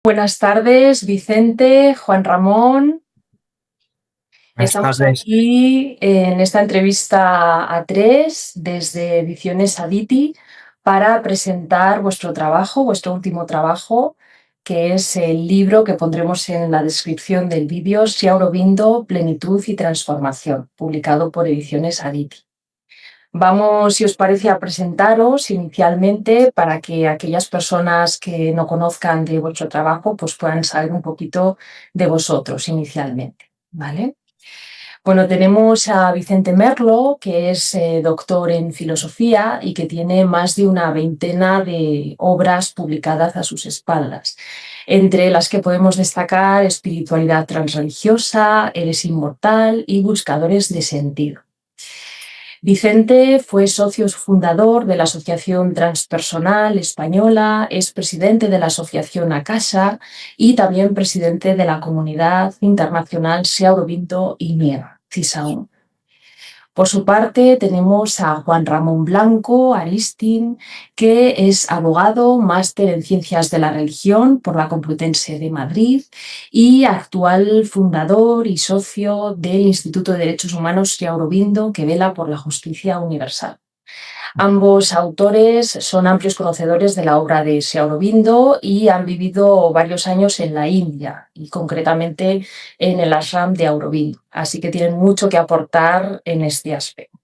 Buenas tardes, Vicente, Juan Ramón. Buenas Estamos tardes. aquí en esta entrevista a tres desde Ediciones Aditi para presentar vuestro trabajo, vuestro último trabajo, que es el libro que pondremos en la descripción del vídeo, Sri Aurobindo, Plenitud y Transformación, publicado por Ediciones Aditi. Vamos, si os parece, a presentaros inicialmente para que aquellas personas que no conozcan de vuestro trabajo pues puedan saber un poquito de vosotros inicialmente, ¿vale? Bueno, tenemos a Vicente Merlo, que es doctor en filosofía y que tiene más de una veintena de obras publicadas a sus espaldas, entre las que podemos destacar Espiritualidad transreligiosa, Eres inmortal y Buscadores de sentido. Vicente fue socio fundador de la Asociación Transpersonal Española, es presidente de la Asociación Akasha y también presidente de la Comunidad Internacional Sri Aurobindo y Nieva, CISAUN. Por su parte, tenemos a Juan Ramón Blanco Aristin, que es abogado, máster en Ciencias de la Religión por la Complutense de Madrid y actual fundador y socio del Instituto de Derechos Humanos Sri Aurobindo, que vela por la justicia universal. Ambos autores son amplios conocedores de la obra de Sri Aurobindo y han vivido varios años en la India y concretamente en el ashram de Aurobindo, así que tienen mucho que aportar en este aspecto.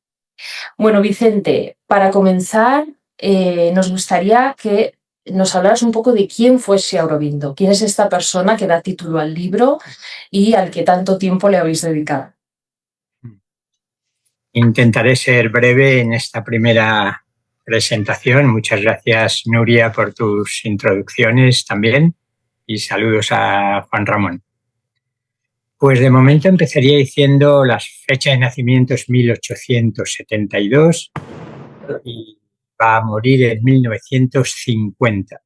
Bueno, Vicente, para comenzar, nos gustaría que nos hablaras un poco de quién fue Sri Aurobindo, quién es esta persona que da título al libro y al que tanto tiempo le habéis dedicado. Intentaré ser breve en esta primera presentación. Muchas gracias, Nuria, por tus introducciones también y saludos a Juan Ramón. Pues de momento empezaría diciendo las fechas de nacimiento es 1872 y va a morir en 1950.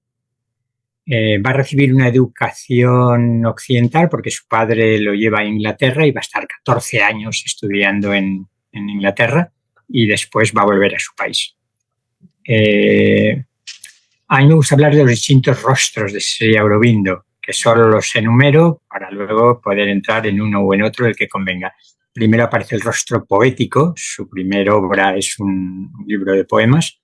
Va a recibir una educación occidental porque su padre lo lleva a Inglaterra y va a estar 14 años estudiando en Inglaterra y después va a volver a su país. A mí me gusta hablar de los distintos rostros de Sri Aurobindo, que solo los enumero para luego poder entrar en uno o en otro, el que convenga. Primero aparece el rostro poético, su primera obra es un libro de poemas.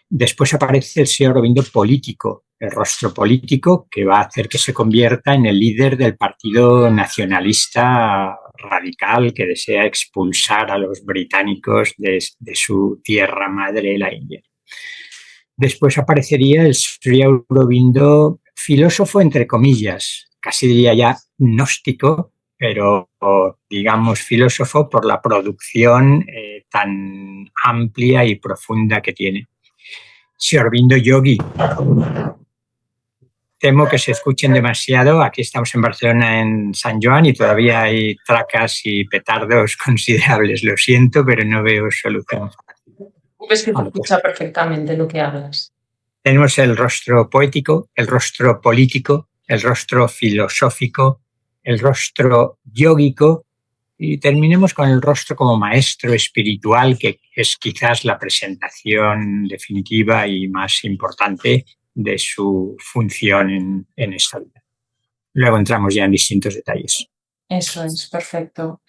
Después aparece el Sri Aurobindo político, el rostro político que va a hacer que se convierta en el líder del partido nacionalista radical que desea expulsar a los británicos de su tierra madre, la India. Después aparecería el Sri Aurobindo filósofo, entre comillas, casi diría ya gnóstico, pero digamos filósofo por la producción tan amplia y profunda que tiene. Sri Aurobindo yogi. Temo que se escuchen demasiado. Aquí estamos en Barcelona, en San Joan, y todavía hay tracas y petardos considerables. Lo siento, pero no veo solución. Es que se escucha perfectamente lo que hablas. Tenemos el rostro poético, el rostro político, el rostro filosófico, el rostro yógico y terminemos con el rostro como maestro espiritual, que es quizás la presentación definitiva y más importante de su función en esta vida. Luego entramos ya en distintos detalles. Eso es, perfecto.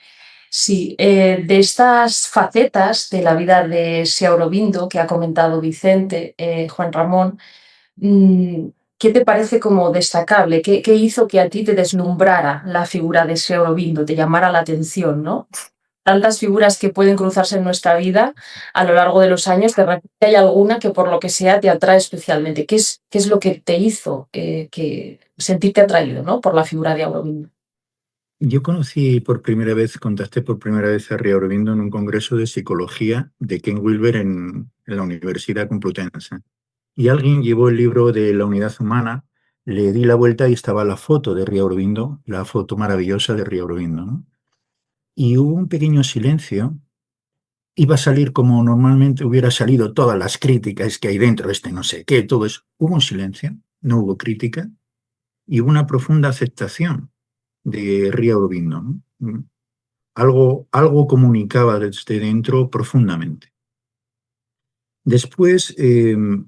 Sí, de estas facetas de la vida de Sri Aurobindo que ha comentado Vicente, Juan Ramón, ¿qué te parece como destacable? ¿Qué hizo que a ti te deslumbrara la figura de Sri Aurobindo, te llamara la atención, ¿no? Tantas figuras que pueden cruzarse en nuestra vida a lo largo de los años, de repente hay alguna que por lo que sea te atrae especialmente. ¿Qué es lo que te hizo que sentirte atraído, ¿no? Por la figura de Aurobindo? Yo contacté por primera vez a Sri Aurobindo en un congreso de psicología de Ken Wilber en la Universidad Complutense. Y alguien llevó el libro de la unidad humana, le di la vuelta y estaba la foto de Sri Aurobindo, la foto maravillosa de Sri Aurobindo, ¿no? Y hubo un pequeño silencio. Iba a salir como normalmente hubiera salido todas las críticas que hay dentro, no sé qué, todo eso. Hubo un silencio, no hubo crítica y hubo una profunda aceptación de Sri Aurobindo, ¿no? Algo comunicaba desde dentro profundamente. Después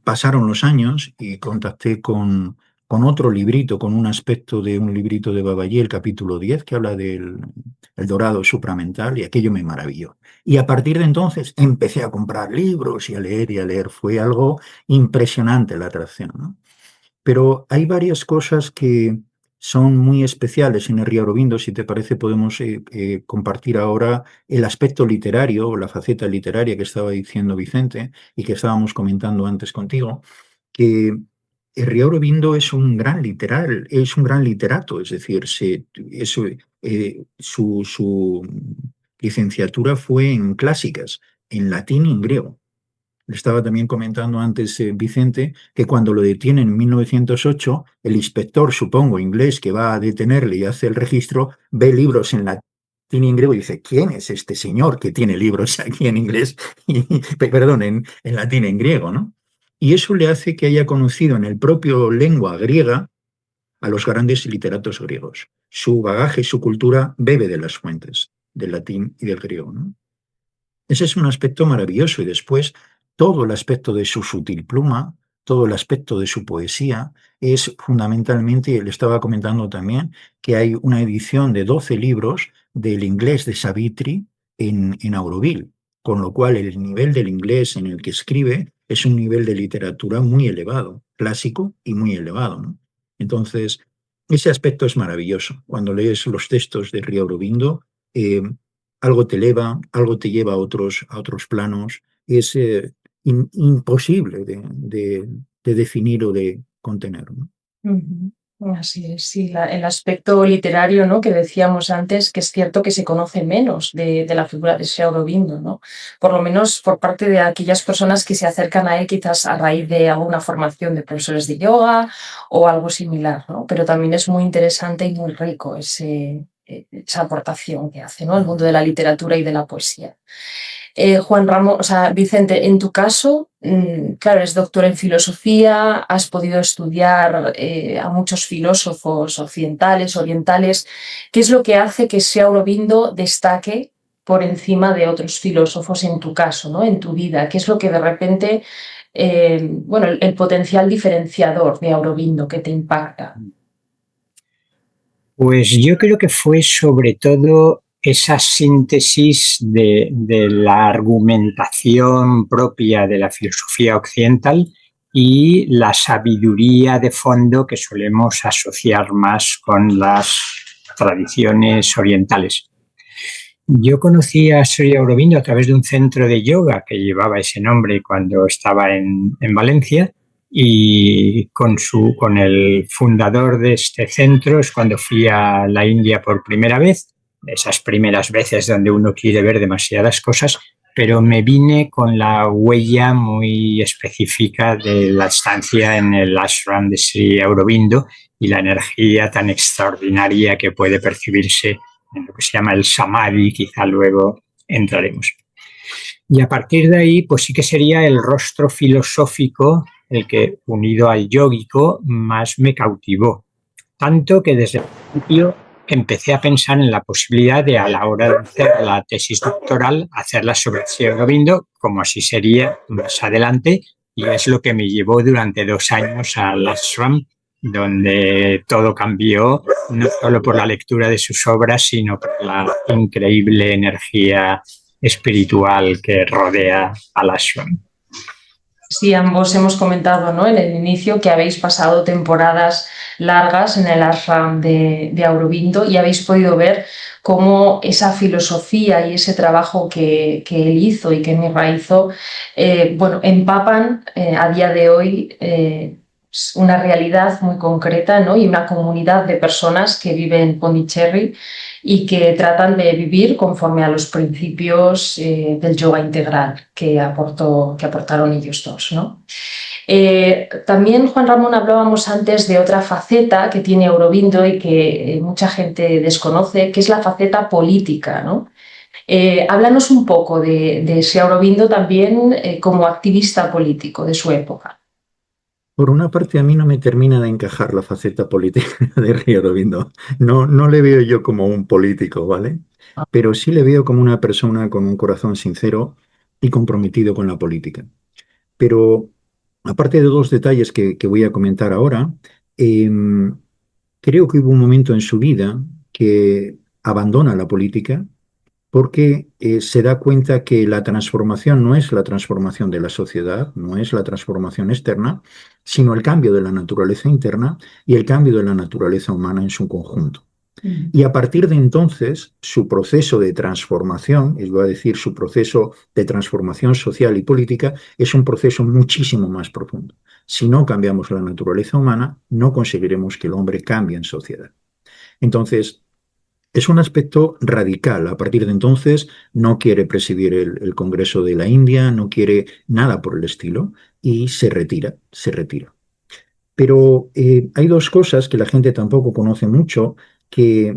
pasaron los años y contacté con con otro librito, con un aspecto de un librito de Babayé, el capítulo 10, que habla del el dorado supramental, y aquello me maravilló. Y a partir de entonces empecé a comprar libros y a leer y a leer. Fue algo impresionante la atracción, ¿no? Pero hay varias cosas que son muy especiales en el Río Aurobindo. Si te parece, podemos compartir ahora el aspecto literario o la faceta literaria que estaba diciendo Vicente y que estábamos comentando antes contigo, que el Río Aurobindo es un gran literal, es un gran literato, es decir, su licenciatura fue en clásicas, en latín y en griego. Le estaba también comentando antes Vicente que cuando lo detiene en 1908, el inspector, supongo, inglés, que va a detenerle y hace el registro, ve libros en latín y en griego y dice, ¿quién es este señor que tiene libros aquí en inglés? Perdón, en latín y en griego, ¿no? Y eso le hace que haya conocido en el propio lengua griega a los grandes literatos griegos. Su bagaje, su cultura bebe de las fuentes del latín y del griego, ¿no? Ese es un aspecto maravilloso y después todo el aspecto de su sutil pluma, todo el aspecto de su poesía es fundamentalmente, le estaba comentando también, que hay una edición de 12 libros del inglés de Savitri en Auroville, con lo cual el nivel del inglés en el que escribe es un nivel de literatura muy elevado, clásico y muy elevado, ¿no? Entonces, ese aspecto es maravilloso. Cuando lees los textos de Río Aurobindo, eh, algo te eleva, algo te lleva a otros planos. Es imposible de definir o de contener, ¿no? Ujú. Así es, sí, el aspecto literario, ¿no? Que decíamos antes, que es cierto que se conoce menos de la figura de Sri Aurobindo, ¿no? Por lo menos por parte de aquellas personas que se acercan a él quizás a raíz de alguna formación de profesores de yoga o algo similar, ¿no? Pero también es muy interesante y muy rico esa aportación que hace, ¿no? Al mundo de la literatura y de la poesía. Juan Ramón, o sea, Vicente, en tu caso, claro, eres doctor en filosofía, has podido estudiar a muchos filósofos occidentales, orientales. ¿Qué es lo que hace que Sri Aurobindo destaque por encima de otros filósofos en tu caso, ¿no? En tu vida? ¿Qué es lo que de repente, bueno, el potencial diferenciador de Aurobindo que te impacta? Pues yo creo que fue sobre todo esa síntesis de la argumentación propia de la filosofía occidental y la sabiduría de fondo que solemos asociar más con las tradiciones orientales. Yo conocí a Sri Aurobindo a través de un centro de yoga que llevaba ese nombre cuando estaba en Valencia, y con el fundador de este centro es cuando fui a la India por primera vez, esas primeras veces donde uno quiere ver demasiadas cosas, pero me vine con la huella muy específica de la estancia en el ashram de Sri Aurobindo y la energía tan extraordinaria que puede percibirse en lo que se llama el samadhi, quizá luego entraremos. Y a partir de ahí, pues sí que sería el rostro filosófico el que, unido al yógico, más me cautivó. Tanto que desde el principio empecé a pensar en la posibilidad de, a la hora de hacer la tesis doctoral, hacerla sobre Sri Aurobindo, como así sería más adelante, y es lo que me llevó durante 2 años al ashram, donde todo cambió, no solo por la lectura de sus obras, sino por la increíble energía espiritual que rodea al ashram. Sí, ambos hemos comentado, ¿no? En el inicio que habéis pasado temporadas largas en el ashram de Aurobindo y habéis podido ver cómo esa filosofía y ese trabajo que él hizo y que Mirra hizo, bueno, empapan a día de hoy una realidad muy concreta, ¿no? Y una comunidad de personas que viven en Pondicherry y que tratan de vivir conforme a los principios del yoga integral que aportaron ellos dos, ¿no? También, Juan Ramón, hablábamos antes de otra faceta que tiene Aurobindo y que mucha gente desconoce, que es la faceta política, ¿no? Háblanos un poco de ese Aurobindo también como activista político de su época. Por una parte, a mí no me termina de encajar la faceta política de Río Aurobindo. No, no le veo yo como un político, ¿vale? Pero sí le veo como una persona con un corazón sincero y comprometido con la política. Pero aparte de 2 detalles que voy a comentar ahora, creo que hubo un momento en su vida que abandona la política porque se da cuenta que la transformación no es la transformación de la sociedad, no es la transformación externa, sino el cambio de la naturaleza interna y el cambio de la naturaleza humana en su conjunto. Y a partir de entonces, su proceso de transformación, es decir, su proceso de transformación social y política, es un proceso muchísimo más profundo. Si no cambiamos la naturaleza humana, no conseguiremos que el hombre cambie en sociedad. Entonces, es un aspecto radical. A partir de entonces, no quiere presidir el Congreso de la India, no quiere nada por el estilo y se retira, se retira. Pero hay dos cosas que la gente tampoco conoce mucho, que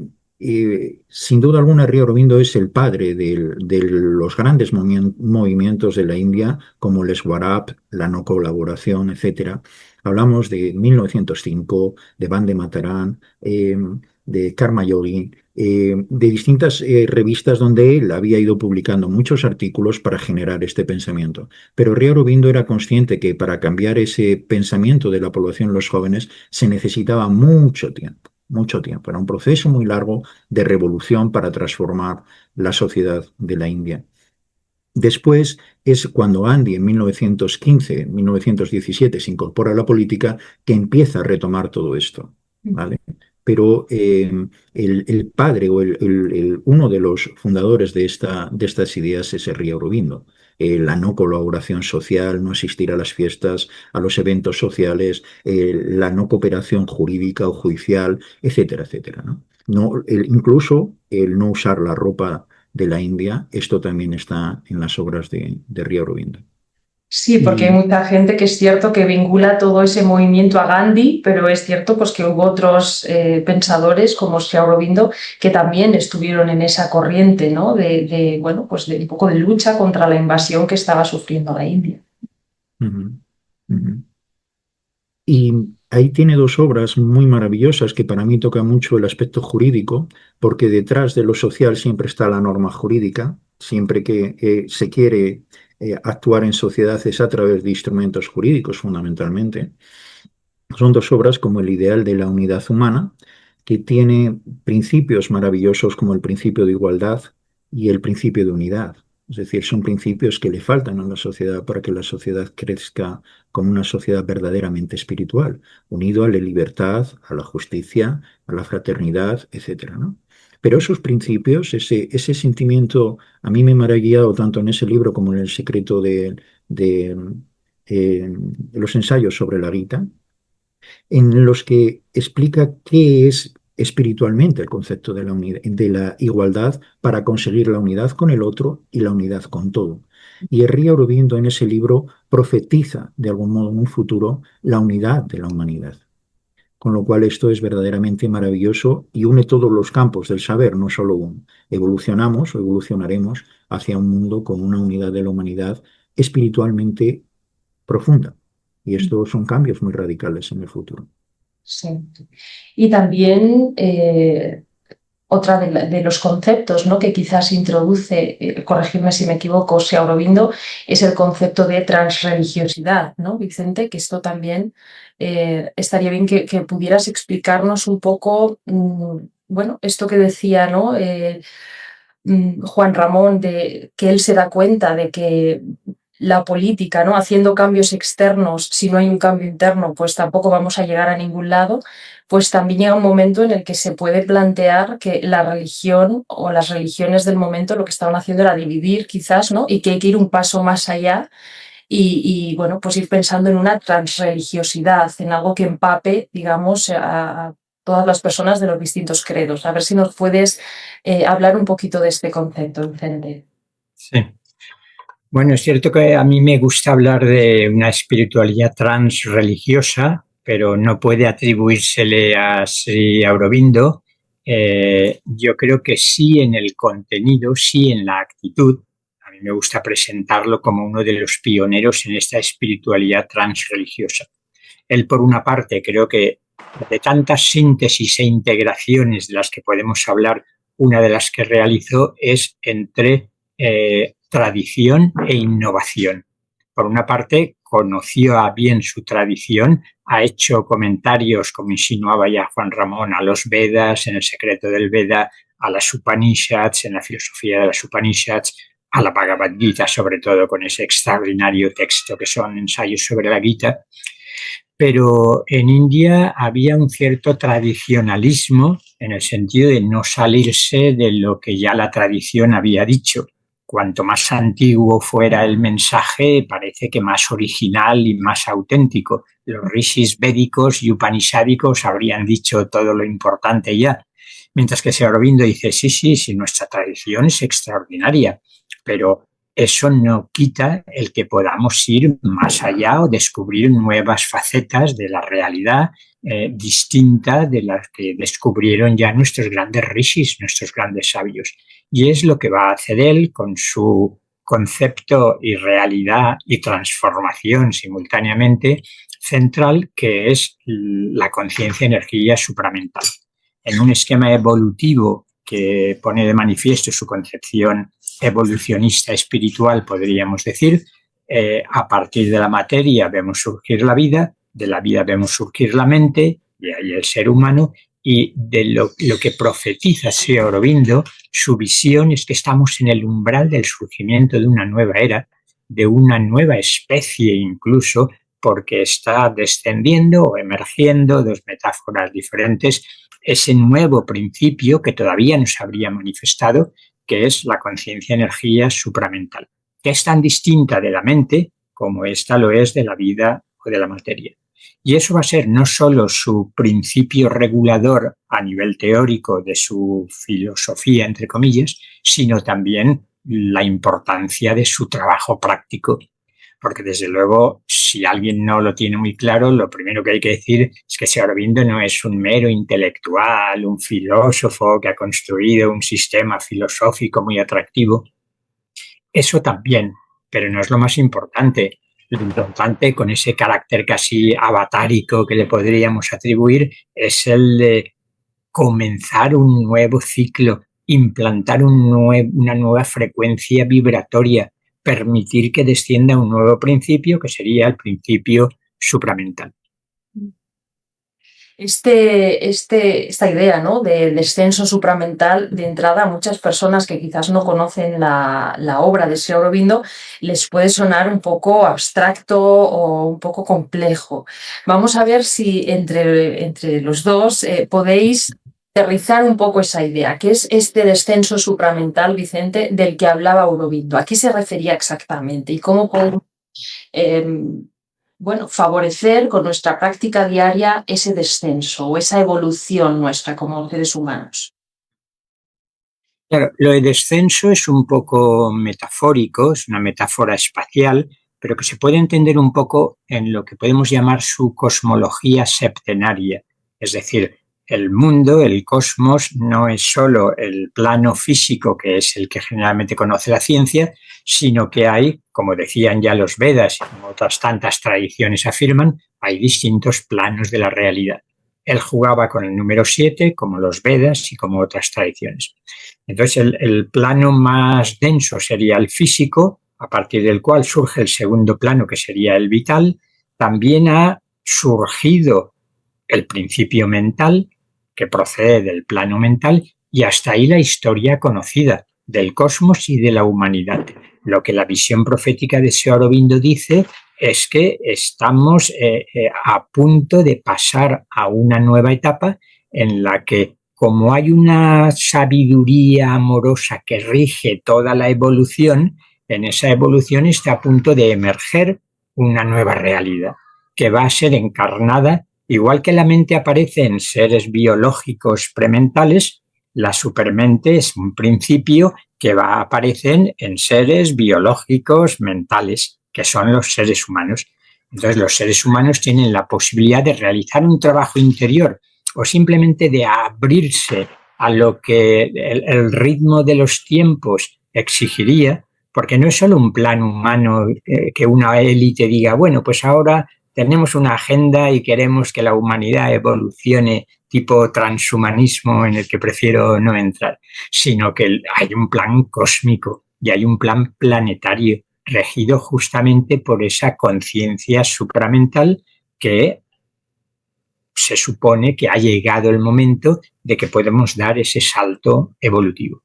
sin duda alguna Sri Aurobindo es el padre de los grandes movimientos de la India, como el Swaraj, la no colaboración, etc. Hablamos de 1905, de Vande Mataram, de Karma Yogi, de distintas revistas donde él había ido publicando muchos artículos para generar este pensamiento. Pero Sri Aurobindo era consciente que para cambiar ese pensamiento de la población, los jóvenes, se necesitaba mucho tiempo, mucho tiempo. Era un proceso muy largo de revolución para transformar la sociedad de la India. Después es cuando Gandhi en 1915-1917 se incorpora a la política que empieza a retomar todo esto, ¿vale? Pero el padre o uno de los fundadores de estas ideas es Sri Aurobindo. La no colaboración social, no asistir a las fiestas, a los eventos sociales, la no cooperación jurídica o judicial, etcétera, etcétera, ¿no? Incluso el no usar la ropa de la India, esto también está en las obras de Sri Aurobindo. Sí, porque hay mucha gente que es cierto que vincula todo ese movimiento a Gandhi, pero es cierto pues, que hubo otros pensadores como Sri Aurobindo que también estuvieron en esa corriente, ¿no? Bueno, pues de un poco de lucha contra la invasión que estaba sufriendo la India. Y ahí tiene dos obras muy maravillosas que para mí tocan mucho el aspecto jurídico, porque detrás de lo social siempre está la norma jurídica, siempre que se quiere actuar en sociedad es a través de instrumentos jurídicos fundamentalmente. Son dos obras como El ideal de la unidad humana, que tiene principios maravillosos como el principio de igualdad y el principio de unidad. Es decir, son principios que le faltan a la sociedad para que la sociedad crezca como una sociedad verdaderamente espiritual, unido a la libertad, a la justicia, a la fraternidad, etc., ¿no? Pero esos principios, ese sentimiento, a mí me ha maravillado tanto en ese libro como en El secreto de los ensayos sobre la Gita, en los que explica qué es espiritualmente el concepto de la igualdad para conseguir la unidad con el otro y la unidad con todo. Y Sri Aurobindo en ese libro profetiza de algún modo en un futuro la unidad de la humanidad. Con lo cual esto es verdaderamente maravilloso y une todos los campos del saber, no solo uno. Evolucionamos o evolucionaremos hacia un mundo con una unidad de la humanidad espiritualmente profunda. Y estos son cambios muy radicales en el futuro. Sí. Y también otra de los conceptos, ¿no? Que quizás introduce, corregirme si me equivoco, Sri Aurobindo, es el concepto de transreligiosidad, ¿no, Vicente? Que esto también estaría bien que pudieras explicarnos un poco, bueno, esto que decía, ¿no? Juan Ramón, de que él se da cuenta de que la política, ¿no? Haciendo cambios externos, si no hay un cambio interno, pues tampoco vamos a llegar a ningún lado, pues también llega un momento en el que se puede plantear que la religión o las religiones del momento lo que estaban haciendo era dividir quizás, ¿no? Y que hay que ir un paso más allá y bueno, pues ir pensando en una transreligiosidad, en algo que empape, digamos, a todas las personas de los distintos credos. A ver si nos puedes hablar un poquito de este concepto, Vicente. Sí. Bueno, es cierto que a mí me gusta hablar de una espiritualidad transreligiosa, pero no puede atribuírsele a Sri Aurobindo. Yo creo que sí en el contenido, sí en la actitud. A mí me gusta presentarlo como uno de los pioneros en esta espiritualidad transreligiosa. Él, por una parte, creo que de tantas síntesis e integraciones de las que podemos hablar, una de las que realizó es entre tradición e innovación. por una parte, conoció a bien su tradición, ha hecho comentarios, como insinuaba ya Juan Ramón, a los Vedas, en el secreto del Veda, a las Upanishads, en la filosofía de las Upanishads, a la Bhagavad Gita, sobre todo con ese extraordinario texto que son ensayos sobre la Gita. Pero en India había un cierto tradicionalismo en el sentido de no salirse de lo que ya la tradición había dicho. Cuanto más antiguo fuera el mensaje, parece que más original y más auténtico. Los rishis védicos y upanishádicos habrían dicho todo lo importante ya. Mientras que Sri Aurobindo dice, sí, nuestra tradición es extraordinaria, pero eso no quita el que podamos ir más allá o descubrir nuevas facetas de la realidad distinta de las que descubrieron ya nuestros grandes rishis, nuestros grandes sabios. Y es lo que va a hacer él con su concepto y realidad y transformación simultáneamente central, que es la conciencia-energía supramental. En un esquema evolutivo que pone de manifiesto su concepción evolucionista espiritual, podríamos decir, a partir de la materia vemos surgir la vida, de la vida vemos surgir la mente, y ahí el ser humano, y de lo que profetiza Sri Aurobindo, su visión es que estamos en el umbral del surgimiento de una nueva era, de una nueva especie incluso, porque está descendiendo o emergiendo, dos metáforas diferentes, ese nuevo principio que todavía no se habría manifestado, que es la conciencia-energía supramental, que es tan distinta de la mente como esta lo es de la vida o de la materia. Y eso va a ser no solo su principio regulador a nivel teórico de su filosofía, entre comillas, sino también la importancia de su trabajo práctico. Porque desde luego, si alguien no lo tiene muy claro, lo primero que hay que decir es que Sri Aurobindo no es un mero intelectual, un filósofo que ha construido un sistema filosófico muy atractivo. Eso también, pero no es lo más importante. Lo importante, con ese carácter casi avatárico que le podríamos atribuir, es el de comenzar un nuevo ciclo, implantar una nueva frecuencia vibratoria, permitir que descienda un nuevo principio, que sería el principio supramental. Esta idea, ¿no?, del descenso supramental, de entrada, a muchas personas que quizás no conocen la obra de Sri Aurobindo les puede sonar un poco abstracto o un poco complejo. Vamos a ver si entre los dos podéis aterrizar un poco esa idea. ¿Qué es este descenso supramental, Vicente, del que hablaba Aurobindo? ¿A qué se refería exactamente? ¿Y cómo podemos favorecer con nuestra práctica diaria ese descenso o esa evolución nuestra como seres humanos? Claro, lo de descenso es un poco metafórico, es una metáfora espacial, pero que se puede entender un poco en lo que podemos llamar su cosmología septenaria. Es decir, el mundo, el cosmos, no es solo el plano físico, que es el que generalmente conoce la ciencia, sino que hay, como decían ya los Vedas y como otras tantas tradiciones afirman, hay distintos planos de la realidad. Él jugaba con el número 7, como los Vedas y como otras tradiciones. Entonces, el plano más denso sería el físico, a partir del cual surge el segundo plano, que sería el vital. También ha surgido el principio mental, que procede del plano mental, y hasta ahí la historia conocida del cosmos y de la humanidad. Lo que la visión profética de Sri Aurobindo dice es que estamos a punto de pasar a una nueva etapa en la que, como hay una sabiduría amorosa que rige toda la evolución, en esa evolución está a punto de emerger una nueva realidad que va a ser encarnada, igual que la mente aparece en seres biológicos prementales, la supermente es un principio que va a aparecer en seres biológicos mentales, que son los seres humanos. Entonces, los seres humanos tienen la posibilidad de realizar un trabajo interior o simplemente de abrirse a lo que el ritmo de los tiempos exigiría, porque no es solo un plan humano que una élite diga, bueno, pues ahora tenemos una agenda y queremos que la humanidad evolucione tipo transhumanismo en el que prefiero no entrar, sino que hay un plan cósmico y hay un plan planetario regido justamente por esa conciencia supramental que se supone que ha llegado el momento de que podemos dar ese salto evolutivo.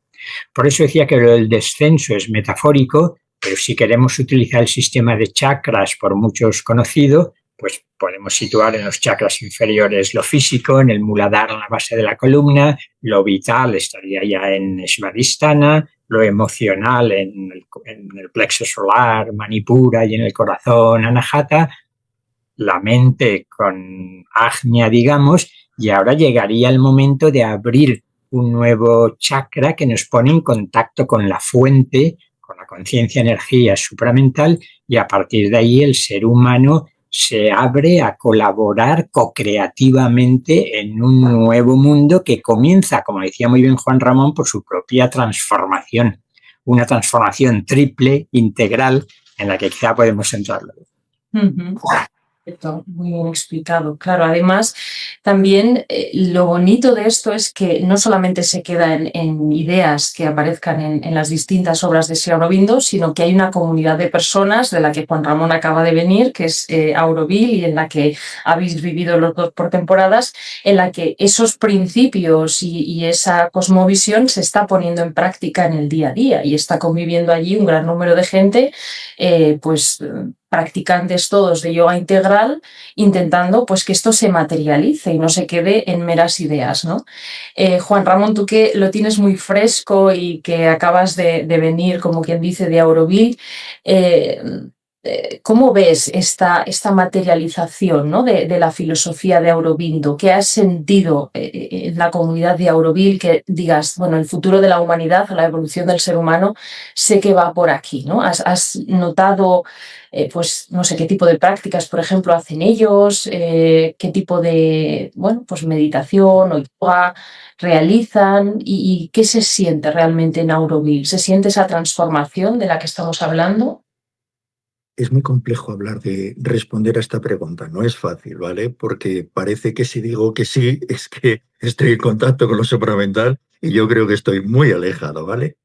Por eso decía que el descenso es metafórico, pero si queremos utilizar el sistema de chakras por muchos conocido, pues podemos situar en los chakras inferiores lo físico, en el Muladhara, en la base de la columna, lo vital estaría ya en Svadhisthana, lo emocional en el plexo solar, Manipura, y en el corazón, Anahata, la mente con Ajna, digamos, y ahora llegaría el momento de abrir un nuevo chakra que nos pone en contacto con la fuente, con la conciencia energía supramental, y a partir de ahí el ser humano se abre a colaborar co-creativamente en un nuevo mundo que comienza, como decía muy bien Juan Ramón, por su propia transformación, una transformación triple, integral, en la que quizá podemos entrar luego. Perfecto, muy bien explicado. Claro, además, también lo bonito de esto es que no solamente se queda en ideas que aparezcan en las distintas obras de Sri Aurobindo, sino que hay una comunidad de personas de la que Juan Ramón acaba de venir, que es Auroville, y en la que habéis vivido los dos por temporadas, en la que esos principios y esa cosmovisión se está poniendo en práctica en el día a día y está conviviendo allí un gran número de gente, practicantes todos de yoga integral, intentando pues que esto se materialice y no se quede en meras ideas, ¿no? Juan Ramón, tú que lo tienes muy fresco y que acabas de venir, como quien dice, de Auroville, ¿cómo ves esta materialización, ¿no? de la filosofía de Aurobindo? ¿Qué has sentido en la comunidad de Auroville que digas, bueno, el futuro de la humanidad o la evolución del ser humano sé que va por aquí, ¿no? ¿Has notado, pues, no sé, qué tipo de prácticas, por ejemplo, hacen ellos? ¿Qué tipo de, bueno, pues meditación o yoga realizan? ¿Y qué se siente realmente en Auroville? ¿Se siente esa transformación de la que estamos hablando? Es muy complejo hablar de responder a esta pregunta, no es fácil, ¿vale? Porque parece que si digo que sí, es que estoy en contacto con lo supramental y yo creo que estoy muy alejado, ¿vale?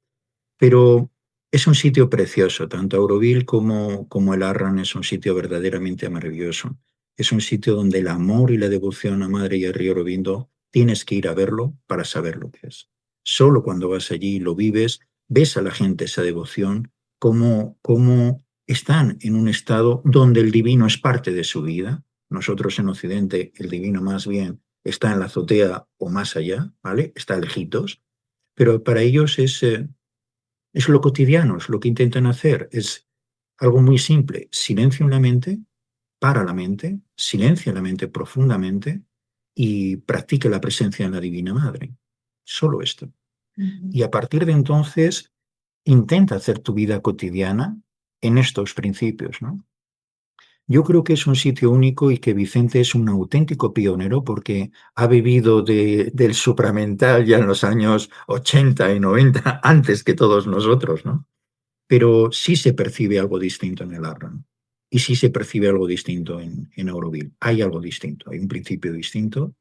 Pero es un sitio precioso, tanto Auroville como el Arran es un sitio verdaderamente maravilloso. Es un sitio donde el amor y la devoción a Madre y a Río Aurobindo tienes que ir a verlo para saber lo que es. Solo cuando vas allí y lo vives, ves a la gente esa devoción, cómo están en un estado donde el divino es parte de su vida. Nosotros en Occidente, el divino más bien está en la azotea o más allá, ¿vale? Está lejitos, pero para ellos es lo cotidiano, es lo que intentan hacer, es algo muy simple. Silencio en la mente, para la mente, silencia la mente profundamente y practica la presencia en la Divina Madre. Solo esto. Y a partir de entonces, intenta hacer tu vida cotidiana en estos principios, ¿no? Yo creo que es un sitio único y que Vicente es un auténtico pionero porque ha vivido del supramental ya en los años 80 y 90, antes que todos nosotros, ¿no? Pero sí se percibe algo distinto en el Arran y sí se percibe algo distinto en Auroville. Hay algo distinto, hay un principio distinto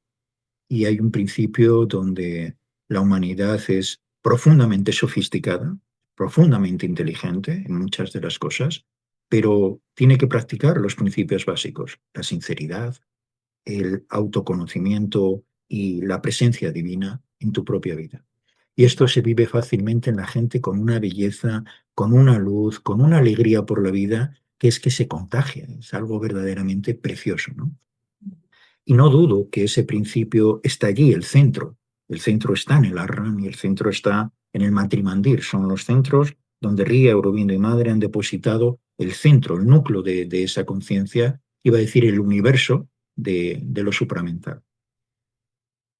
y hay un principio donde la humanidad es profundamente sofisticada, profundamente inteligente en muchas de las cosas, pero tiene que practicar los principios básicos, la sinceridad, el autoconocimiento y la presencia divina en tu propia vida. Y esto se vive fácilmente en la gente con una belleza, con una luz, con una alegría por la vida, que es que se contagia, es algo verdaderamente precioso, ¿no? Y no dudo que ese principio está allí, el centro. El centro está en el Arran y el centro está en el Matrimandir. Son los centros donde Ría, Aurobindo y Madre han depositado el centro, el núcleo de esa conciencia, iba a decir el universo de lo supramental.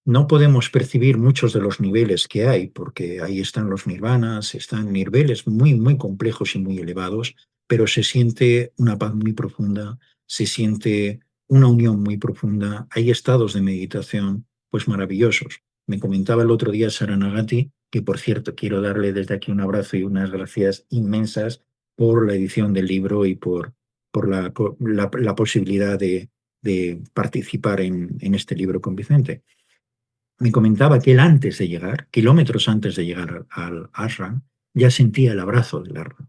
No podemos percibir muchos de los niveles que hay, porque ahí están los nirvanas, están niveles muy, muy complejos y muy elevados, pero se siente una paz muy profunda, se siente una unión muy profunda. Hay estados de meditación, pues maravillosos. Me comentaba el otro día Saranagati, que por cierto quiero darle desde aquí un abrazo y unas gracias inmensas por la edición del libro y por la posibilidad de participar en este libro con Vicente. Me comentaba que él antes de llegar, kilómetros antes de llegar al ashram, ya sentía el abrazo del ashram.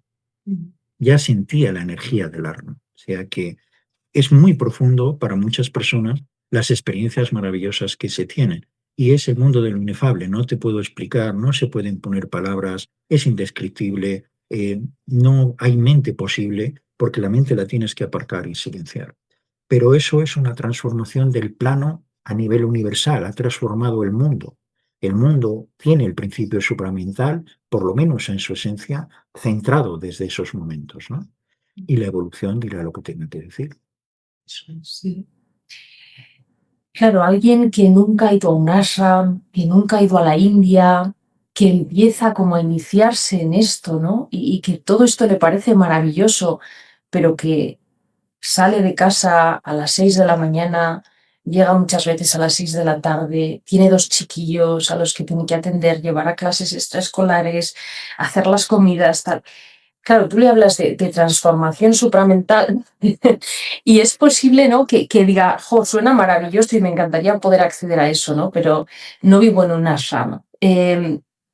ya sentía la energía del arma. O sea que es muy profundo para muchas personas las experiencias maravillosas que se tienen. Y es el mundo de lo inefable, no te puedo explicar, no se pueden poner palabras, es indescriptible, no hay mente posible, porque la mente la tienes que aparcar y silenciar. Pero eso es una transformación del plano a nivel universal, ha transformado el mundo. El mundo tiene el principio supramental, por lo menos en su esencia, centrado desde esos momentos, ¿no? Y la evolución dirá lo que tenga que decir. Sí. Claro, alguien que nunca ha ido a un ashram, que nunca ha ido a la India, que empieza como a iniciarse en esto, ¿no? Y que todo esto le parece maravilloso, pero que sale de casa a las 6 de la mañana, llega muchas veces a las 6 de la tarde, tiene 2 chiquillos a los que tiene que atender, llevar a clases extraescolares, hacer las comidas, tal. Claro, tú le hablas de transformación supramental y es posible, ¿no? Que diga, jo, suena maravilloso y me encantaría poder acceder a eso, ¿no? Pero no vivo en un ashram.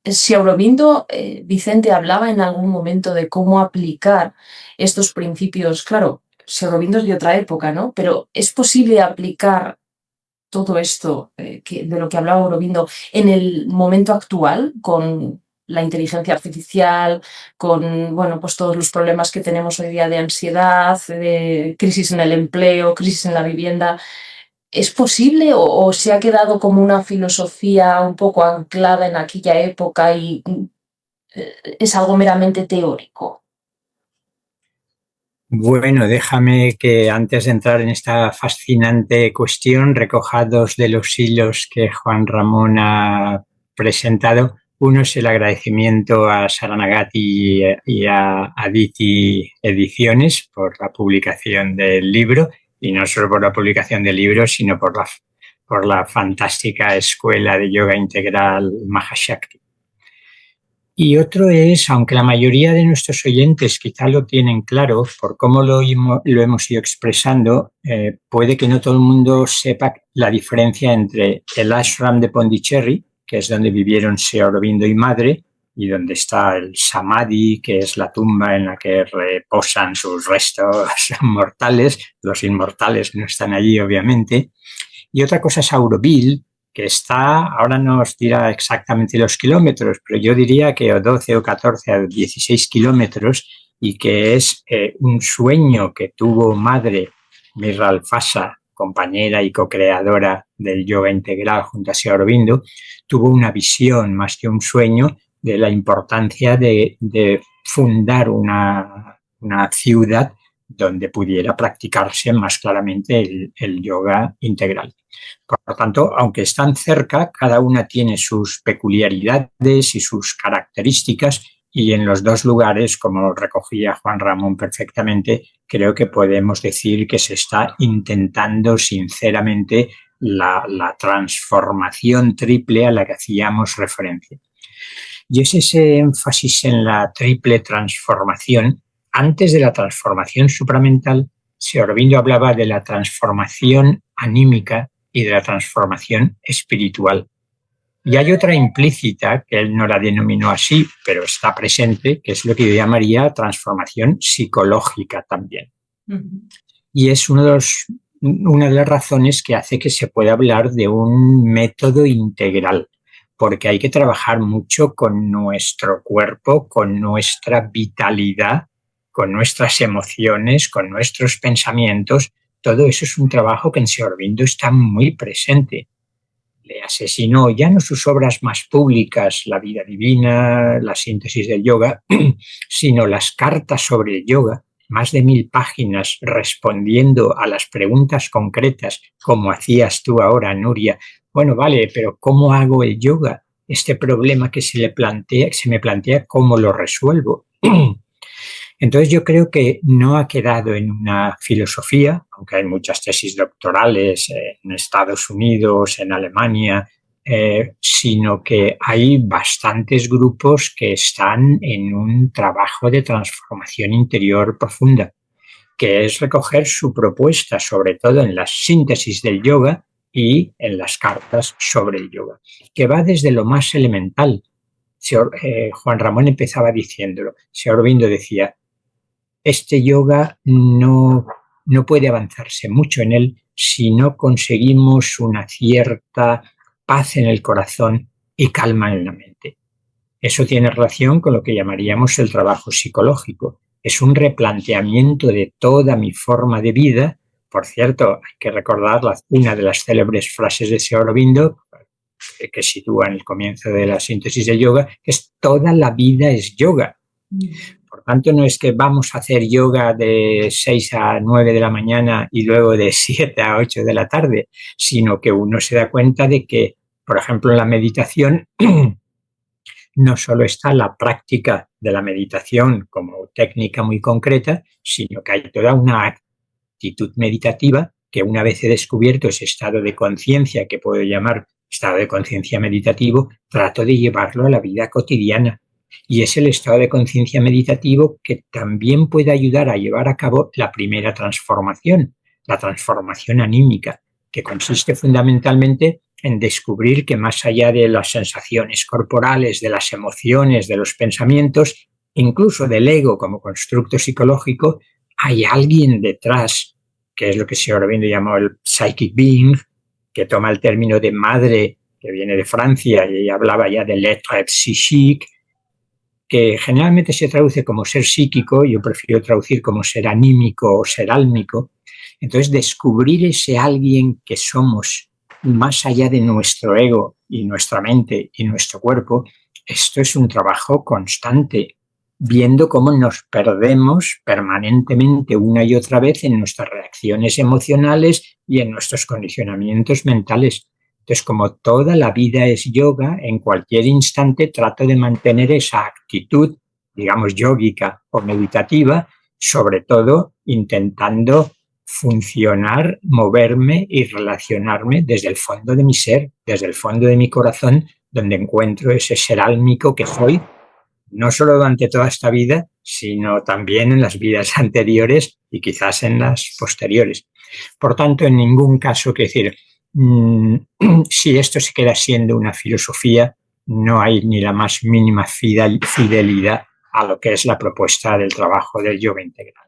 Si Aurobindo, Vicente, hablaba en algún momento de cómo aplicar estos principios, claro, si Aurobindo es de otra época, ¿no? Pero es posible aplicar todo esto de lo que hablaba Aurobindo en el momento actual con la inteligencia artificial, con bueno, pues todos los problemas que tenemos hoy día de ansiedad, de crisis en el empleo, crisis en la vivienda. ¿Es posible o se ha quedado como una filosofía un poco anclada en aquella época y es algo meramente teórico? Bueno, déjame que antes de entrar en esta fascinante cuestión recoja dos de los hilos que Juan Ramón ha presentado. Uno es el agradecimiento a Saranagati y a Aditi Ediciones por la publicación del libro, y no solo por la publicación del libro, sino por la fantástica escuela de yoga integral Mahashakti. Y otro es, aunque la mayoría de nuestros oyentes quizá lo tienen claro por cómo lo hemos ido expresando, puede que no todo el mundo sepa la diferencia entre el ashram de Pondicherry, que es donde vivieron Sri Aurobindo y Madre, y donde está el Samadhi, que es la tumba en la que reposan sus restos mortales. Los inmortales no están allí, obviamente. Y otra cosa es Auroville, que está, ahora no os dirá exactamente los kilómetros, pero yo diría que 12 o 14 o 16 kilómetros, y que es un sueño que tuvo Madre Mirra Alfasa, compañera y co-creadora del yoga integral junto a Sri Aurobindo, tuvo una visión más que un sueño de la importancia de fundar una ciudad donde pudiera practicarse más claramente el yoga integral. Por lo tanto, aunque están cerca, cada una tiene sus peculiaridades y sus características, y en los dos lugares, como recogía Juan Ramón perfectamente, creo que podemos decir que se está intentando sinceramente la transformación triple a la que hacíamos referencia. Y es ese énfasis en la triple transformación. Antes de la transformación supramental, Sri Aurobindo hablaba de la transformación anímica y de la transformación espiritual. Y hay otra implícita, que él no la denominó así, pero está presente, que es lo que yo llamaría transformación psicológica también. Y es una de las razones que hace que se pueda hablar de un método integral, porque hay que trabajar mucho con nuestro cuerpo, con nuestra vitalidad, con nuestras emociones, con nuestros pensamientos. Todo eso es un trabajo que en Sri Aurobindo está muy presente. Le asesinó ya no sus obras más públicas, La vida divina, La síntesis del yoga, sino las cartas sobre el yoga, más de 1000 páginas respondiendo a las preguntas concretas, como hacías tú ahora, Nuria. Bueno, vale, pero ¿cómo hago el yoga? Este problema que se me plantea, ¿cómo lo resuelvo? Entonces yo creo que no ha quedado en una filosofía, aunque hay muchas tesis doctorales en Estados Unidos, en Alemania, sino que hay bastantes grupos que están en un trabajo de transformación interior profunda, que es recoger su propuesta, sobre todo en la síntesis del yoga y en las cartas sobre el yoga, que va desde lo más elemental. Juan Ramón empezaba diciéndolo. Sri Aurobindo decía: este yoga no puede avanzarse mucho en él si no conseguimos una cierta paz en el corazón y calma en la mente. Eso tiene relación con lo que llamaríamos el trabajo psicológico. Es un replanteamiento de toda mi forma de vida. Por cierto, hay que recordar una de las célebres frases de Sri Aurobindo, que sitúa en el comienzo de la síntesis de yoga, que es: toda la vida es yoga. Por tanto, no es que vamos a hacer yoga de 6 a 9 de la mañana y luego de 7 a 8 de la tarde, sino que uno se da cuenta de que, por ejemplo, en la meditación no solo está la práctica de la meditación como técnica muy concreta, sino que hay toda una actitud meditativa que, una vez he descubierto ese estado de conciencia que puedo llamar estado de conciencia meditativo, trato de llevarlo a la vida cotidiana. Y es el estado de conciencia meditativo que también puede ayudar a llevar a cabo la primera transformación, la transformación anímica, que consiste fundamentalmente en descubrir que, más allá de las sensaciones corporales, de las emociones, de los pensamientos, incluso del ego como constructo psicológico, hay alguien detrás, que es lo que Sri Aurobindo llamó el psychic being, que toma el término de madre, que viene de Francia, y hablaba ya de l'être psychique, que generalmente se traduce como ser psíquico. Yo prefiero traducir como ser anímico o ser álmico. Entonces, descubrir ese alguien que somos más allá de nuestro ego y nuestra mente y nuestro cuerpo, esto es un trabajo constante, viendo cómo nos perdemos permanentemente una y otra vez en nuestras reacciones emocionales y en nuestros condicionamientos mentales. Entonces, como toda la vida es yoga, en cualquier instante trato de mantener esa actitud, digamos, yógica o meditativa, sobre todo intentando funcionar, moverme y relacionarme desde el fondo de mi ser, desde el fondo de mi corazón, donde encuentro ese ser álmico que soy, no solo durante toda esta vida, sino también en las vidas anteriores y quizás en las posteriores. Por tanto, en ningún caso, quiero decir, si esto se queda siendo una filosofía, no hay ni la más mínima fidelidad a lo que es la propuesta del trabajo del yoga integral.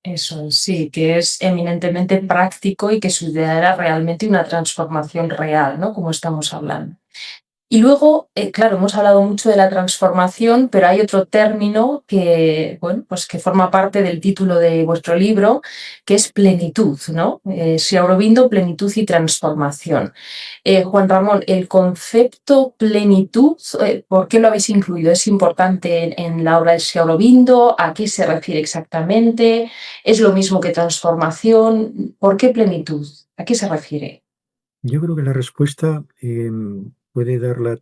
Eso sí, que es eminentemente práctico y que su idea era realmente una transformación real, ¿no? Como estamos hablando. Y luego, claro, hemos hablado mucho de la transformación, pero hay otro término que, bueno, pues que forma parte del título de vuestro libro, que es plenitud, ¿no? Sri Aurobindo, plenitud y transformación. Juan Ramón, el concepto plenitud, ¿por qué lo habéis incluido? ¿Es importante en la obra de Sri Aurobindo? ¿A qué se refiere exactamente? ¿Es lo mismo que transformación? ¿Por qué plenitud? ¿A qué se refiere? Yo creo que la respuesta puede darla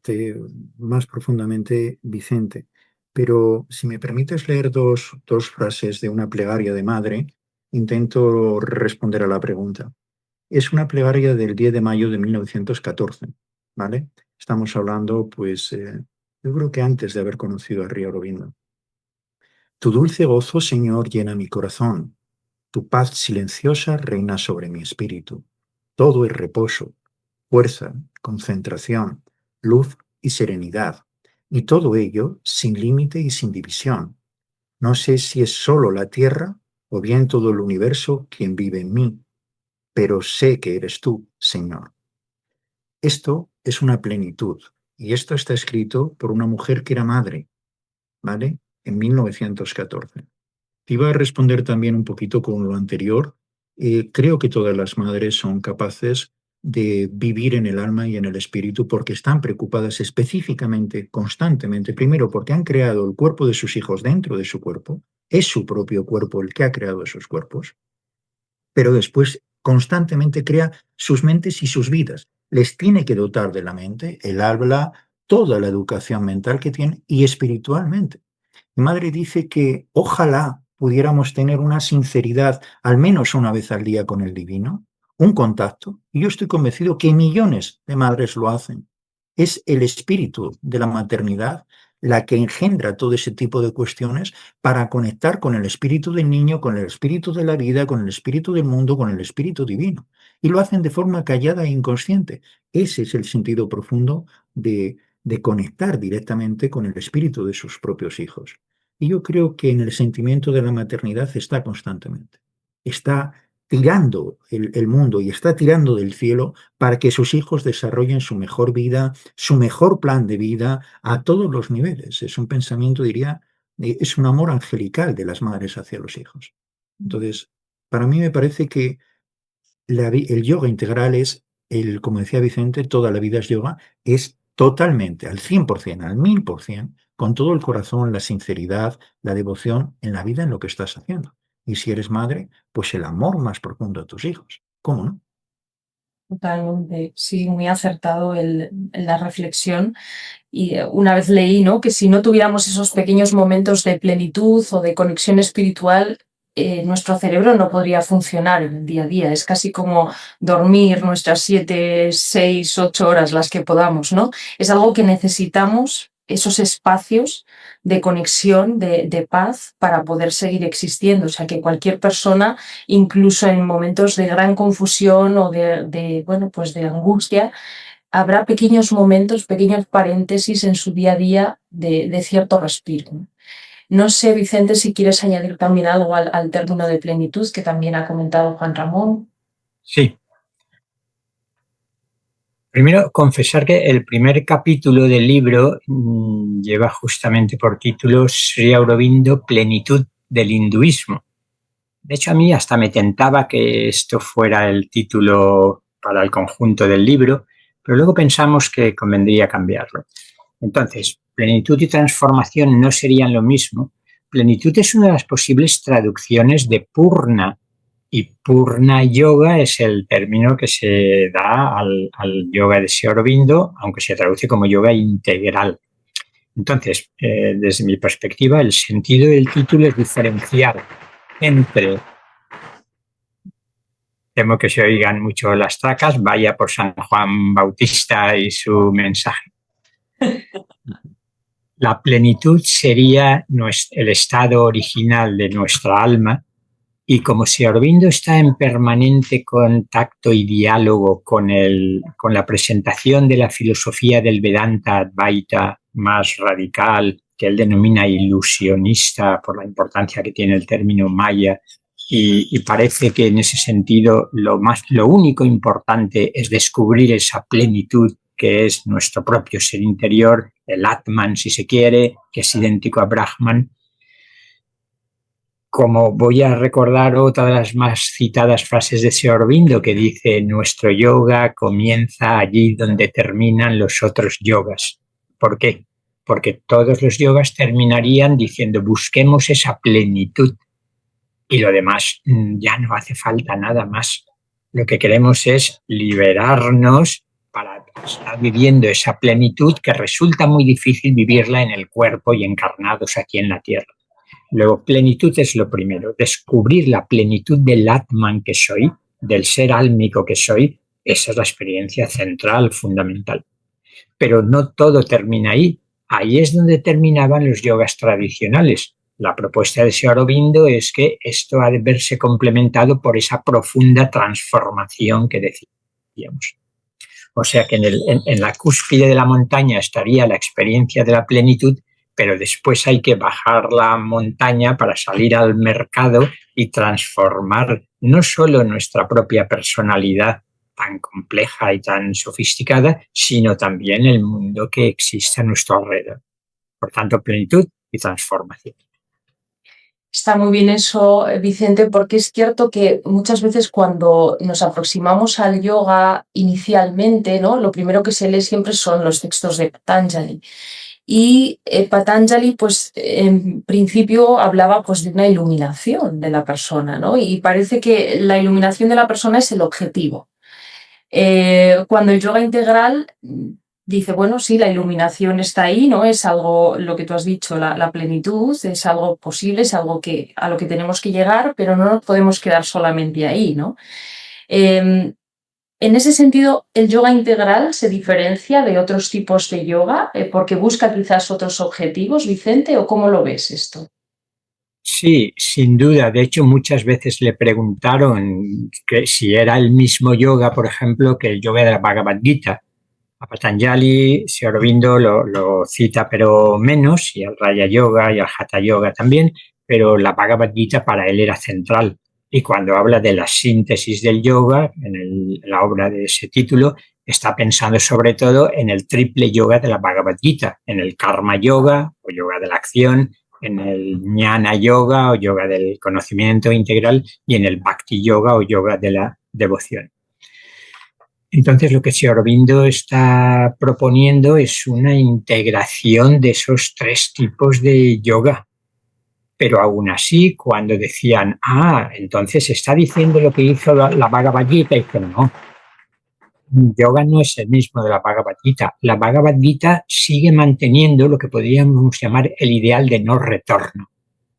más profundamente Vicente, pero si me permites leer dos frases de una plegaria de madre, intento responder a la pregunta. Es una plegaria del 10 de mayo de 1914, ¿vale? Estamos hablando, pues, yo creo que antes de haber conocido a Sri Aurobindo. Tu dulce gozo, Señor, llena mi corazón. Tu paz silenciosa reina sobre mi espíritu. Todo es reposo, fuerza, concentración, luz y serenidad. Y todo ello sin límite y sin división. No sé si es solo la tierra o bien todo el universo quien vive en mí, pero sé que eres tú, Señor. Esto es una plenitud y esto está escrito por una mujer que era madre, ¿vale? En 1914. Te iba a responder también un poquito con lo anterior. Creo que todas las madres son capaces de vivir en el alma y en el espíritu porque están preocupadas específicamente, constantemente, primero porque han creado el cuerpo de sus hijos dentro de su cuerpo, es su propio cuerpo el que ha creado esos cuerpos, pero después constantemente crea sus mentes y sus vidas. Les tiene que dotar de la mente, el habla, toda la educación mental que tiene y espiritualmente. Mi madre dice que ojalá pudiéramos tener una sinceridad al menos una vez al día con el divino, un contacto, y yo estoy convencido que millones de madres lo hacen. Es el espíritu de la maternidad la que engendra todo ese tipo de cuestiones para conectar con el espíritu del niño, con el espíritu de la vida, con el espíritu del mundo, con el espíritu divino. Y lo hacen de forma callada e inconsciente. Ese es el sentido profundo de conectar directamente con el espíritu de sus propios hijos. Y yo creo que en el sentimiento de la maternidad está constantemente. Está tirando el mundo y está tirando del cielo para que sus hijos desarrollen su mejor vida, su mejor plan de vida a todos los niveles. Es un pensamiento, diría, es un amor angelical de las madres hacia los hijos. Entonces, para mí me parece que el yoga integral es, como decía Vicente, toda la vida es yoga, es totalmente, al 100%, al 1000%, con todo el corazón, la sinceridad, la devoción en la vida, en lo que estás haciendo. Y si eres madre, pues el amor más profundo a tus hijos. ¿Cómo no? Totalmente, sí, muy acertado la reflexión. Y una vez leí, ¿no?, que si no tuviéramos esos pequeños momentos de plenitud o de conexión espiritual, nuestro cerebro no podría funcionar en el día a día. Es casi como dormir nuestras 7, 6, 8 horas, las que podamos, ¿no? Es algo que necesitamos, esos espacios de conexión, de paz, para poder seguir existiendo. O sea, que cualquier persona, incluso en momentos de gran confusión o bueno, pues de angustia, habrá pequeños momentos, pequeños paréntesis en su día a día de cierto respiro. No sé, Vicente, si quieres añadir también algo al término de plenitud que también ha comentado Juan Ramón. Sí. Primero, confesar que el primer capítulo del libro lleva justamente por título Sri Aurobindo, plenitud del hinduismo. De hecho, a mí hasta me tentaba que esto fuera el título para el conjunto del libro, pero luego pensamos que convendría cambiarlo. Entonces, plenitud y transformación no serían lo mismo. Plenitud es una de las posibles traducciones de Purna, y Purna Yoga es el término que se da al yoga de Sri Aurobindo, aunque se traduce como yoga integral. Entonces, desde mi perspectiva, el sentido del título es diferenciar entre, temo que se oigan mucho las tracas, vaya por San Juan Bautista y su mensaje. La plenitud sería el estado original de nuestra alma, y como Sri Aurobindo está en permanente contacto y diálogo con la presentación de la filosofía del Vedanta Advaita más radical, que él denomina ilusionista por la importancia que tiene el término maya, y parece que en ese sentido lo único importante es descubrir esa plenitud que es nuestro propio ser interior, el Atman, si se quiere, que es idéntico a Brahman. Como voy a recordar otra de las más citadas frases de Sri Aurobindo, que dice: nuestro yoga comienza allí donde terminan los otros yogas. ¿Por qué? Porque todos los yogas terminarían diciendo: busquemos esa plenitud, y lo demás ya no hace falta nada más. Lo que queremos es liberarnos para estar viviendo esa plenitud que resulta muy difícil vivirla en el cuerpo y encarnados aquí en la tierra. Luego, plenitud es lo primero. Descubrir la plenitud del Atman que soy, del ser álmico que soy, esa es la experiencia central, fundamental. Pero no todo termina ahí. Ahí es donde terminaban los yogas tradicionales. La propuesta de Sri Aurobindo es que esto ha de verse complementado por esa profunda transformación que decíamos. O sea que en la cúspide de la montaña estaría la experiencia de la plenitud, pero después hay que bajar la montaña para salir al mercado y transformar no solo nuestra propia personalidad tan compleja y tan sofisticada, sino también el mundo que existe a nuestro alrededor. Por tanto, plenitud y transformación. Está muy bien eso, Vicente, porque es cierto que muchas veces cuando nos aproximamos al yoga inicialmente, ¿no?, lo primero que se lee siempre son los textos de Patanjali. Y Patanjali, pues en principio hablaba pues de una iluminación de la persona, ¿no? Y parece que la iluminación de la persona es el objetivo. Cuando el yoga integral dice, bueno, sí, la iluminación está ahí, ¿no? Es algo, lo que tú has dicho, la plenitud, es algo posible, es algo a lo que tenemos que llegar, pero no nos podemos quedar solamente ahí, ¿no? En ese sentido, ¿el yoga integral se diferencia de otros tipos de yoga porque busca quizás otros objetivos, Vicente, o cómo lo ves esto? Sí, sin duda. De hecho, muchas veces le preguntaron que si era el mismo yoga, por ejemplo, que el yoga de la Bhagavad Gita. A Patanjali, Sri Aurobindo lo cita, pero menos, y al Raya Yoga y al Hatha Yoga también, pero la Bhagavad Gita para él era central. Y cuando habla de la síntesis del yoga, en la obra de ese título, está pensando sobre todo en el triple yoga de la Bhagavad Gita, en el Karma Yoga o yoga de la acción, en el Jnana Yoga o yoga del conocimiento integral y en el Bhakti Yoga o yoga de la devoción. Entonces, lo que Sri Aurobindo está proponiendo es una integración de esos tres tipos de yoga. Pero aún así, cuando decían, entonces está diciendo lo que hizo la Bhagavad Gita, y dice, no, yoga no es el mismo de la Bhagavad Gita. La Bhagavad Gita sigue manteniendo lo que podríamos llamar el ideal de no retorno.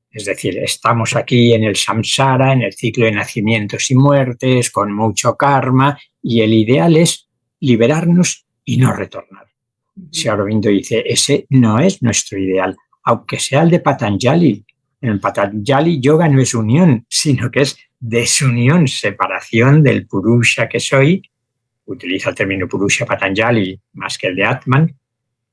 Es decir, estamos aquí en el samsara, en el ciclo de nacimientos y muertes, con mucho karma, y el ideal es liberarnos y no retornar. Sri Aurobindo dice, ese no es nuestro ideal, aunque sea el de Patanjali. En el Patanjali yoga no es unión, sino que es desunión, separación del Purusha que soy, utiliza el término Purusha Patanjali más que el de Atman,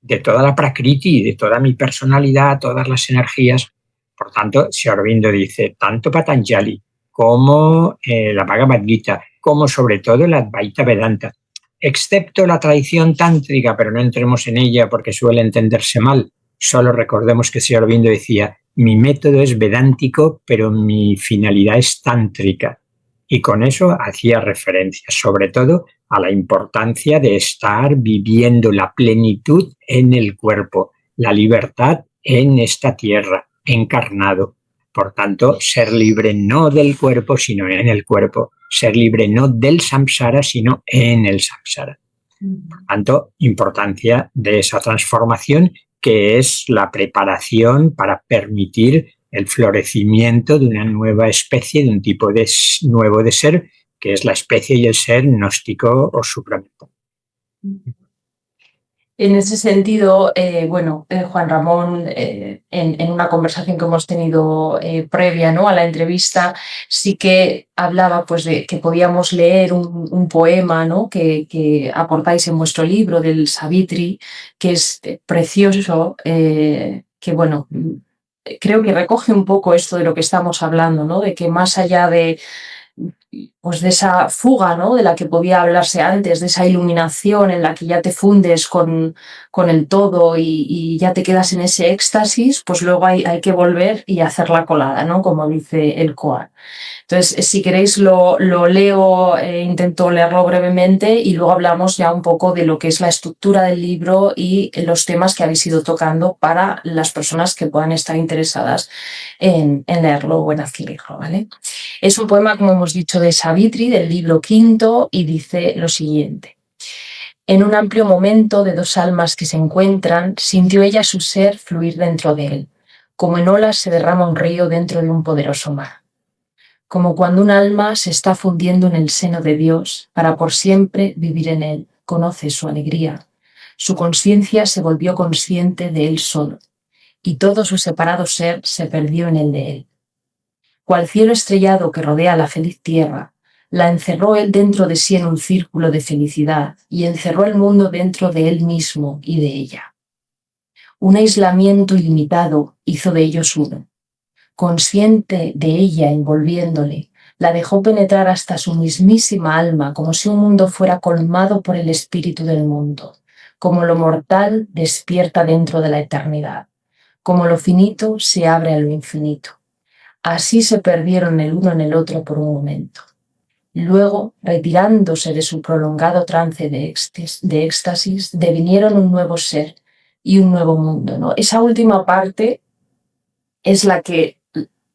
de toda la Prakriti, de toda mi personalidad, todas las energías. Por tanto, Sri Aurobindo dice, tanto Patanjali como la Bhagavad Gita, como sobre todo el Advaita Vedanta, excepto la tradición tántrica, pero no entremos en ella porque suele entenderse mal. Solo recordemos que Sri Aurobindo decía, mi método es vedántico, pero mi finalidad es tántrica. Y con eso hacía referencia, sobre todo, a la importancia de estar viviendo la plenitud en el cuerpo, la libertad en esta tierra, encarnado. Por tanto, ser libre no del cuerpo, sino en el cuerpo. Ser libre no del samsara, sino en el samsara. Por tanto, importancia de esa transformación que es la preparación para permitir el florecimiento de una nueva especie, de un tipo nuevo de ser, que es la especie y el ser gnóstico o supramental. En ese sentido, Juan Ramón, en una conversación que hemos tenido previa, ¿no?, a la entrevista, sí que hablaba pues, de que podíamos leer un poema, ¿no?, que aportáis en vuestro libro del Savitri, que es precioso, creo que recoge un poco esto de lo que estamos hablando, ¿no?, de que más allá de esa fuga, ¿no?, de la que podía hablarse antes, de esa iluminación en la que ya te fundes con el todo y ya te quedas en ese éxtasis, pues luego hay que volver y hacer la colada, ¿no?, como dice el Koan. Entonces, si queréis lo leo, intento leerlo brevemente y luego hablamos ya un poco de lo que es la estructura del libro y los temas que habéis ido tocando para las personas que puedan estar interesadas en leerlo o en adquirirlo, ¿vale? Es un poema, como hemos dicho, de Savitri, del libro quinto, y dice lo siguiente. En un amplio momento de dos almas que se encuentran, sintió ella su ser fluir dentro de él, como en olas se derrama un río dentro de un poderoso mar. Como cuando un alma se está fundiendo en el seno de Dios para por siempre vivir en él, conoce su alegría. Su conciencia se volvió consciente de él solo, y todo su separado ser se perdió en el de él. Cual cielo estrellado que rodea la feliz tierra, la encerró él dentro de sí en un círculo de felicidad y encerró el mundo dentro de él mismo y de ella. Un aislamiento ilimitado hizo de ellos uno. Consciente de ella envolviéndole, la dejó penetrar hasta su mismísima alma como si un mundo fuera colmado por el espíritu del mundo, como lo mortal despierta dentro de la eternidad, como lo finito se abre a lo infinito. Así se perdieron el uno en el otro por un momento. Luego, retirándose de su prolongado trance de éxtasis, devinieron un nuevo ser y un nuevo mundo, ¿no? Esa última parte es la que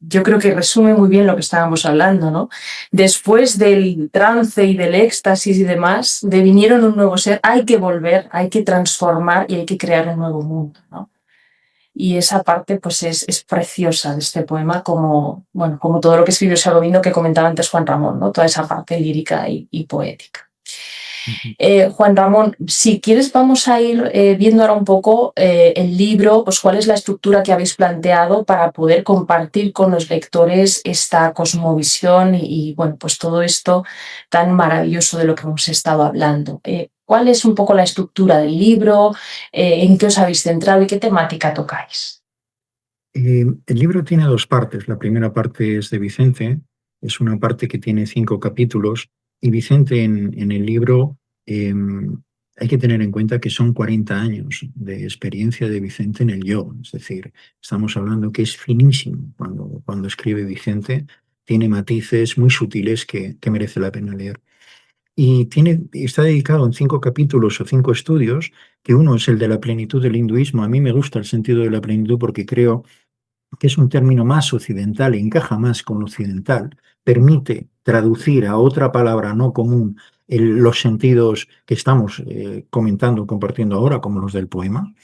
yo creo que resume muy bien lo que estábamos hablando, ¿no? Después del trance y del éxtasis y demás, devinieron un nuevo ser, hay que volver, hay que transformar y hay que crear un nuevo mundo, ¿no? Y esa parte pues es preciosa de este poema, como todo lo que escribió Sri Aurobindo, que comentaba antes Juan Ramón, ¿no? Toda esa parte lírica y poética. Juan Ramón, si quieres vamos a ir viendo ahora un poco el libro, pues cuál es la estructura que habéis planteado para poder compartir con los lectores esta cosmovisión y bueno, pues todo esto tan maravilloso de lo que hemos estado hablando. ¿Cuál es un poco la estructura del libro? ¿En qué os habéis centrado y qué temática tocáis? El libro tiene dos partes. La primera parte es de Vicente, es una parte que tiene 5 capítulos, y Vicente en el libro, hay que tener en cuenta que son 40 años de experiencia de Vicente en el yoga. Es decir, estamos hablando que es finísimo cuando escribe Vicente, tiene matices muy sutiles que merece la pena leer. Y está dedicado en 5 capítulos o 5 estudios, que uno es el de la plenitud del hinduismo. A mí me gusta el sentido de la plenitud porque creo que es un término más occidental, encaja más con lo occidental, permite traducir a otra palabra no común los sentidos que estamos comentando, compartiendo ahora, como los del poema.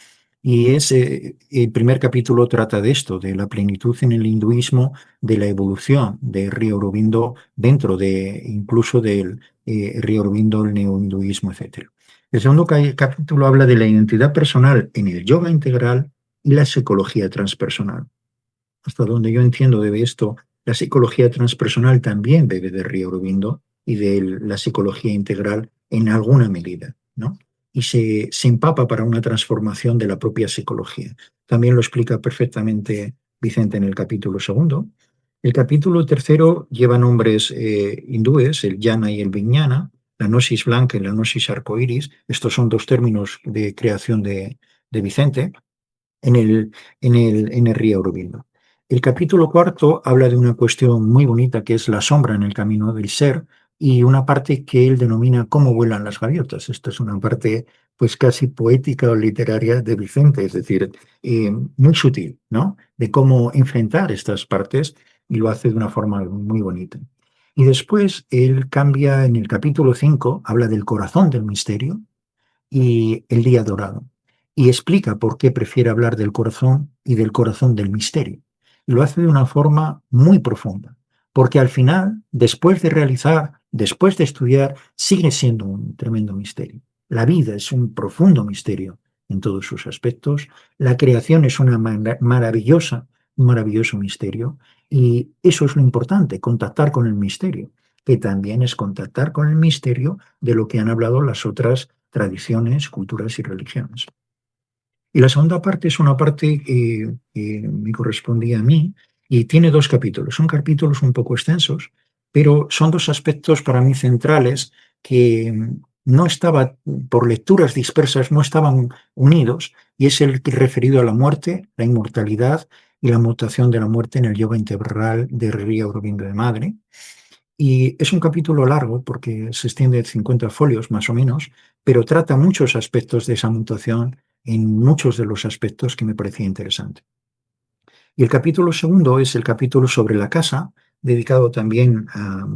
Y el primer capítulo trata de esto, de la plenitud en el hinduismo, de la evolución de Sri Aurobindo dentro de incluso del Sri Aurobindo, el neohinduismo, etc. El segundo capítulo habla de la identidad personal en el yoga integral y la psicología transpersonal. Hasta donde yo entiendo de esto, la psicología transpersonal también bebe de Sri Aurobindo y de la psicología integral en alguna medida, ¿no? Y se empapa para una transformación de la propia psicología. También lo explica perfectamente Vicente en el capítulo segundo. El capítulo tercero lleva nombres hindúes, el yana y el vijnana, la gnosis blanca y la gnosis arcoíris. Estos son 2 términos de creación de Vicente en el río Aurobindo. El capítulo cuarto habla de una cuestión muy bonita que es la sombra en el camino del ser, y una parte que él denomina cómo vuelan las gaviotas. Esta es una parte pues casi poética o literaria de Vicente, es decir, muy sutil, ¿no? De cómo enfrentar estas partes, y lo hace de una forma muy bonita. Y después él cambia en el capítulo 5, habla del corazón del misterio y el día dorado, y explica por qué prefiere hablar del corazón y del corazón del misterio. Lo hace de una forma muy profunda, porque al final, después de realizar, después de estudiar, sigue siendo un tremendo misterio. La vida es un profundo misterio en todos sus aspectos, la creación es un maravilloso misterio, y eso es lo importante, contactar con el misterio, que también es contactar con el misterio de lo que han hablado las otras tradiciones, culturas y religiones. Y la segunda parte es una parte que me correspondía a mí, y tiene 2 capítulos. Son capítulos un poco extensos, pero son 2 aspectos para mí centrales que no estaban, por lecturas dispersas, no estaban unidos, y es el referido a la muerte, la inmortalidad y la mutación de la muerte en el yoga integral de Sri Aurobindo de Madre. Y es un capítulo largo porque se extiende 50 folios más o menos, pero trata muchos aspectos de esa mutación en muchos de los aspectos que me parecía interesante. Y el capítulo segundo es el capítulo sobre la casa, dedicado también a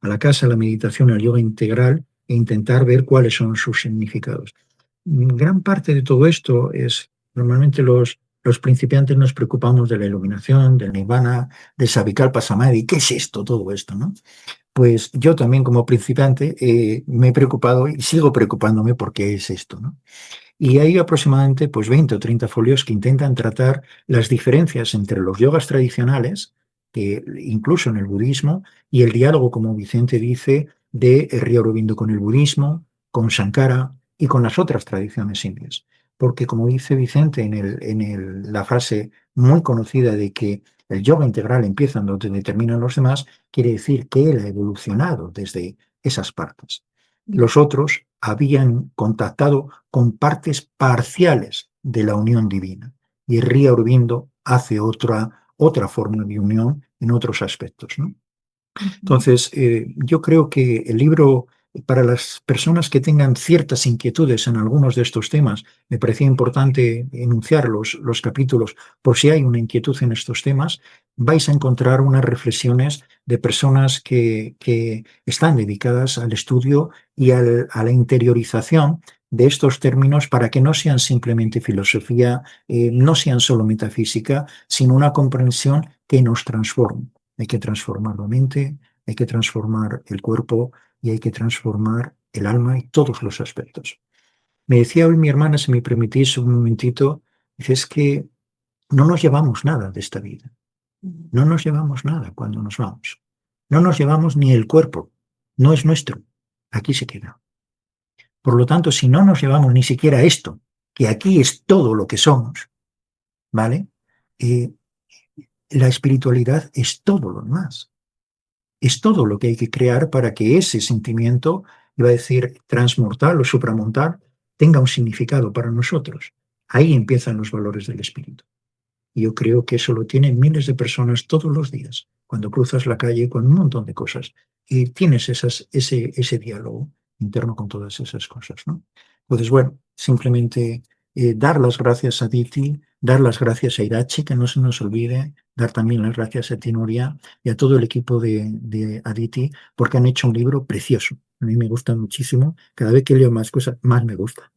la casa, a la meditación, al yoga integral, e intentar ver cuáles son sus significados. Gran parte de todo esto es, normalmente los principiantes nos preocupamos de la iluminación, del nirvana, de Savikalpa Samadhi. ¿Qué es esto, todo esto, no? Pues yo también como principiante me he preocupado y sigo preocupándome por qué es esto, ¿no? Y hay aproximadamente pues 20 o 30 folios que intentan tratar las diferencias entre los yogas tradicionales, incluso en el budismo, y el diálogo, como Vicente dice, de Sri Aurobindo con el budismo, con Sankara y con las otras tradiciones indias. Porque, como dice Vicente la frase muy conocida de que el yoga integral empieza donde terminan los demás, quiere decir que él ha evolucionado desde esas partes. Los otros habían contactado con partes parciales de la unión divina, y Sri Aurobindo hace otra forma de unión en otros aspectos, ¿no? Entonces, yo creo que el libro, para las personas que tengan ciertas inquietudes en algunos de estos temas, me parecía importante enunciar los capítulos por si hay una inquietud en estos temas. Vais a encontrar unas reflexiones de personas que están dedicadas al estudio y a la interiorización de estos términos, para que no sean simplemente filosofía, no sean solo metafísica, sino una comprensión que nos transforme. Hay que transformar la mente, hay que transformar el cuerpo y hay que transformar el alma y todos los aspectos. Me decía hoy mi hermana, si me permitís un momentito, dice, es que no nos llevamos nada de esta vida. No nos llevamos nada cuando nos vamos. No nos llevamos ni el cuerpo. No es nuestro. Aquí se queda. Por lo tanto, si no nos llevamos ni siquiera esto, que aquí es todo lo que somos, ¿vale? La espiritualidad es todo lo demás. Es todo lo que hay que crear para que ese sentimiento, iba a decir transmortal o supramontal, tenga un significado para nosotros. Ahí empiezan los valores del espíritu. Y yo creo que eso lo tienen miles de personas todos los días, cuando cruzas la calle con un montón de cosas y tienes ese diálogo interno con todas esas cosas, ¿no? Entonces, bueno, simplemente dar las gracias a Diti, dar las gracias a Irachi, que no se nos olvide, dar también las gracias a Tinuria y a todo el equipo de Aditi, porque han hecho un libro precioso. A mí me gusta muchísimo. Cada vez que leo más cosas, más me gusta.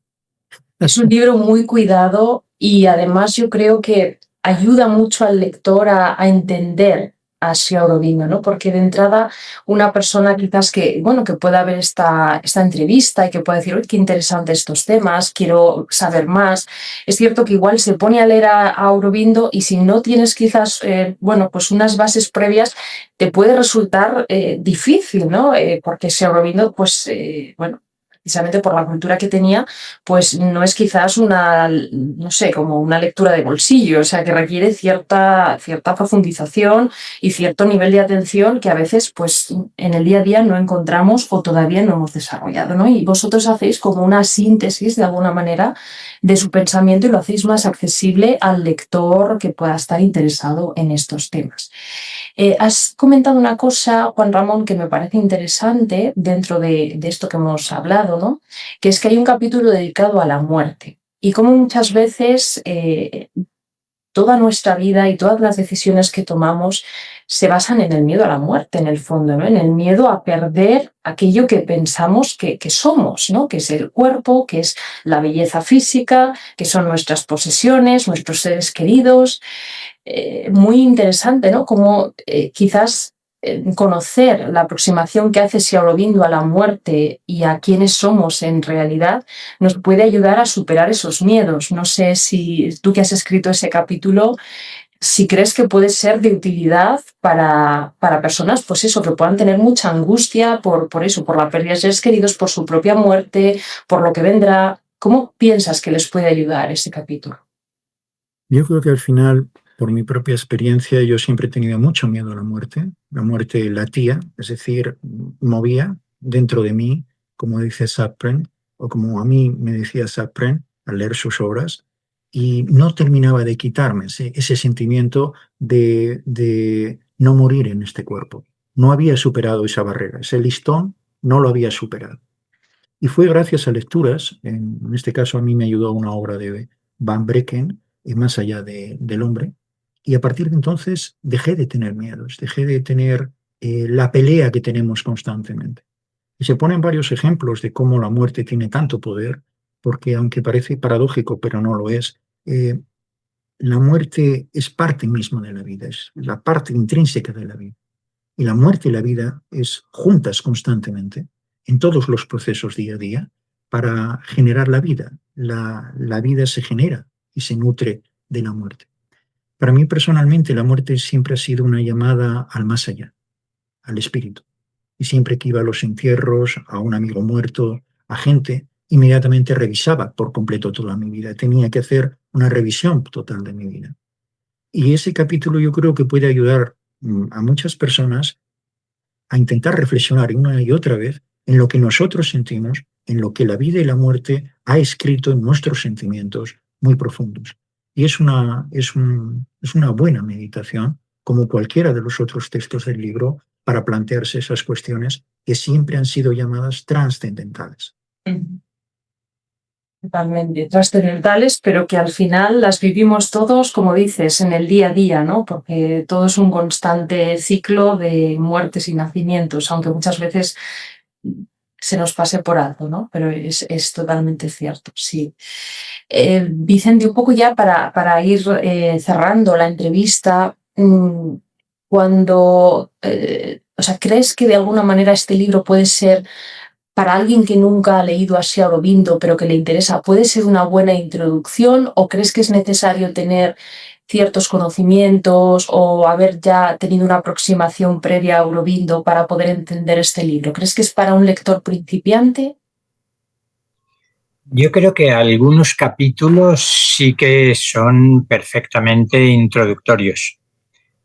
Es un libro muy cuidado y además yo creo que ayuda mucho al lector a entender a Sri Aurobindo, ¿no? Porque de entrada una persona quizás que, bueno, que pueda ver esta entrevista y que pueda decir, uy, qué interesante estos temas, quiero saber más. Es cierto que igual se pone a leer a Aurobindo y si no tienes quizás, bueno, pues unas bases previas, te puede resultar difícil, ¿no? Porque Sri Aurobindo, pues, bueno, precisamente por la cultura que tenía, pues no es quizás una, no sé, como una lectura de bolsillo, o sea, que requiere cierta profundización y cierto nivel de atención que a veces, pues, en el día a día no encontramos o todavía no hemos desarrollado, ¿no? Y vosotros hacéis como una síntesis, de alguna manera, de su pensamiento y lo hacéis más accesible al lector que pueda estar interesado en estos temas. Has comentado una cosa, Juan Ramón, que me parece interesante dentro de esto que hemos hablado, ¿no? Que es que hay un capítulo dedicado a la muerte y cómo muchas veces toda nuestra vida y todas las decisiones que tomamos se basan en el miedo a la muerte, en el fondo, ¿no? En el miedo a perder aquello que pensamos que somos, ¿no? Que es el cuerpo, que es la belleza física, que son nuestras posesiones, nuestros seres queridos. Muy interesante, ¿no? Como quizás conocer la aproximación que hace Sri Aurobindo a la muerte y a quiénes somos en realidad nos puede ayudar a superar esos miedos. No sé si tú que has escrito ese capítulo, si crees que puede ser de utilidad para personas, pues eso, que puedan tener mucha angustia por eso, por la pérdida de seres queridos, por su propia muerte, por lo que vendrá. ¿Cómo piensas que les puede ayudar ese capítulo? Yo creo que al final, por mi propia experiencia, yo siempre he tenido mucho miedo a la muerte. La muerte latía, es decir, movía dentro de mí, como dice Sapren, o como a mí me decía Sapren al leer sus obras, y no terminaba de quitarme ese sentimiento de no morir en este cuerpo. No había superado esa barrera, ese listón no lo había superado. Y fue gracias a lecturas, en este caso a mí me ayudó una obra de Van Brecken, Más allá del hombre, y a partir de entonces dejé de tener miedos, dejé de tener la pelea que tenemos constantemente. Y se ponen varios ejemplos de cómo la muerte tiene tanto poder, porque aunque parece paradójico, pero no lo es, la muerte es parte misma de la vida, es la parte intrínseca de la vida. Y la muerte y la vida es juntas constantemente en todos los procesos día a día para generar la vida. La vida se genera y se nutre de la muerte. Para mí personalmente la muerte siempre ha sido una llamada al más allá, al espíritu. Y siempre que iba a los entierros, a un amigo muerto, a gente, inmediatamente revisaba por completo toda mi vida. Tenía que hacer una revisión total de mi vida. Y ese capítulo yo creo que puede ayudar a muchas personas a intentar reflexionar una y otra vez en lo que nosotros sentimos, en lo que la vida y la muerte ha escrito en nuestros sentimientos muy profundos. Y es una buena meditación, como cualquiera de los otros textos del libro, para plantearse esas cuestiones que siempre han sido llamadas trascendentales. Totalmente trascendentales, pero que al final las vivimos todos, como dices, en el día a día, ¿no? Porque todo es un constante ciclo de muertes y nacimientos, aunque muchas veces se nos pase por alto, ¿no? Pero es totalmente cierto, sí. Vicente, un poco ya para ir cerrando la entrevista, cuando, o sea, ¿crees que de alguna manera este libro puede ser para alguien que nunca ha leído a Sri Aurobindo, pero que le interesa, puede ser una buena introducción o crees que es necesario tener ciertos conocimientos o haber ya tenido una aproximación previa a Aurobindo para poder entender este libro? ¿Crees que es para un lector principiante? Yo creo que algunos capítulos sí que son perfectamente introductorios.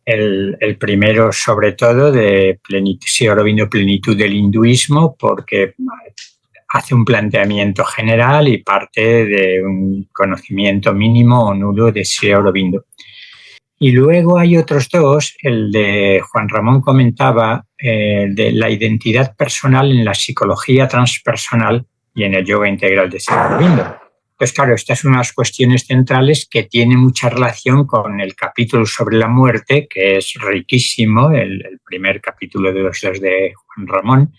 El primero, sobre todo, de Sri Aurobindo, Plenitud del Hinduismo, porque hace un planteamiento general y parte de un conocimiento mínimo o nulo de Sri Aurobindo. Y luego hay otros dos, el de Juan Ramón comentaba, de la identidad personal en la psicología transpersonal y en el yoga integral de Sri Aurobindo. Pues claro, estas son unas cuestiones centrales que tienen mucha relación con el capítulo sobre la muerte, que es riquísimo, el primer capítulo de los dos de Juan Ramón,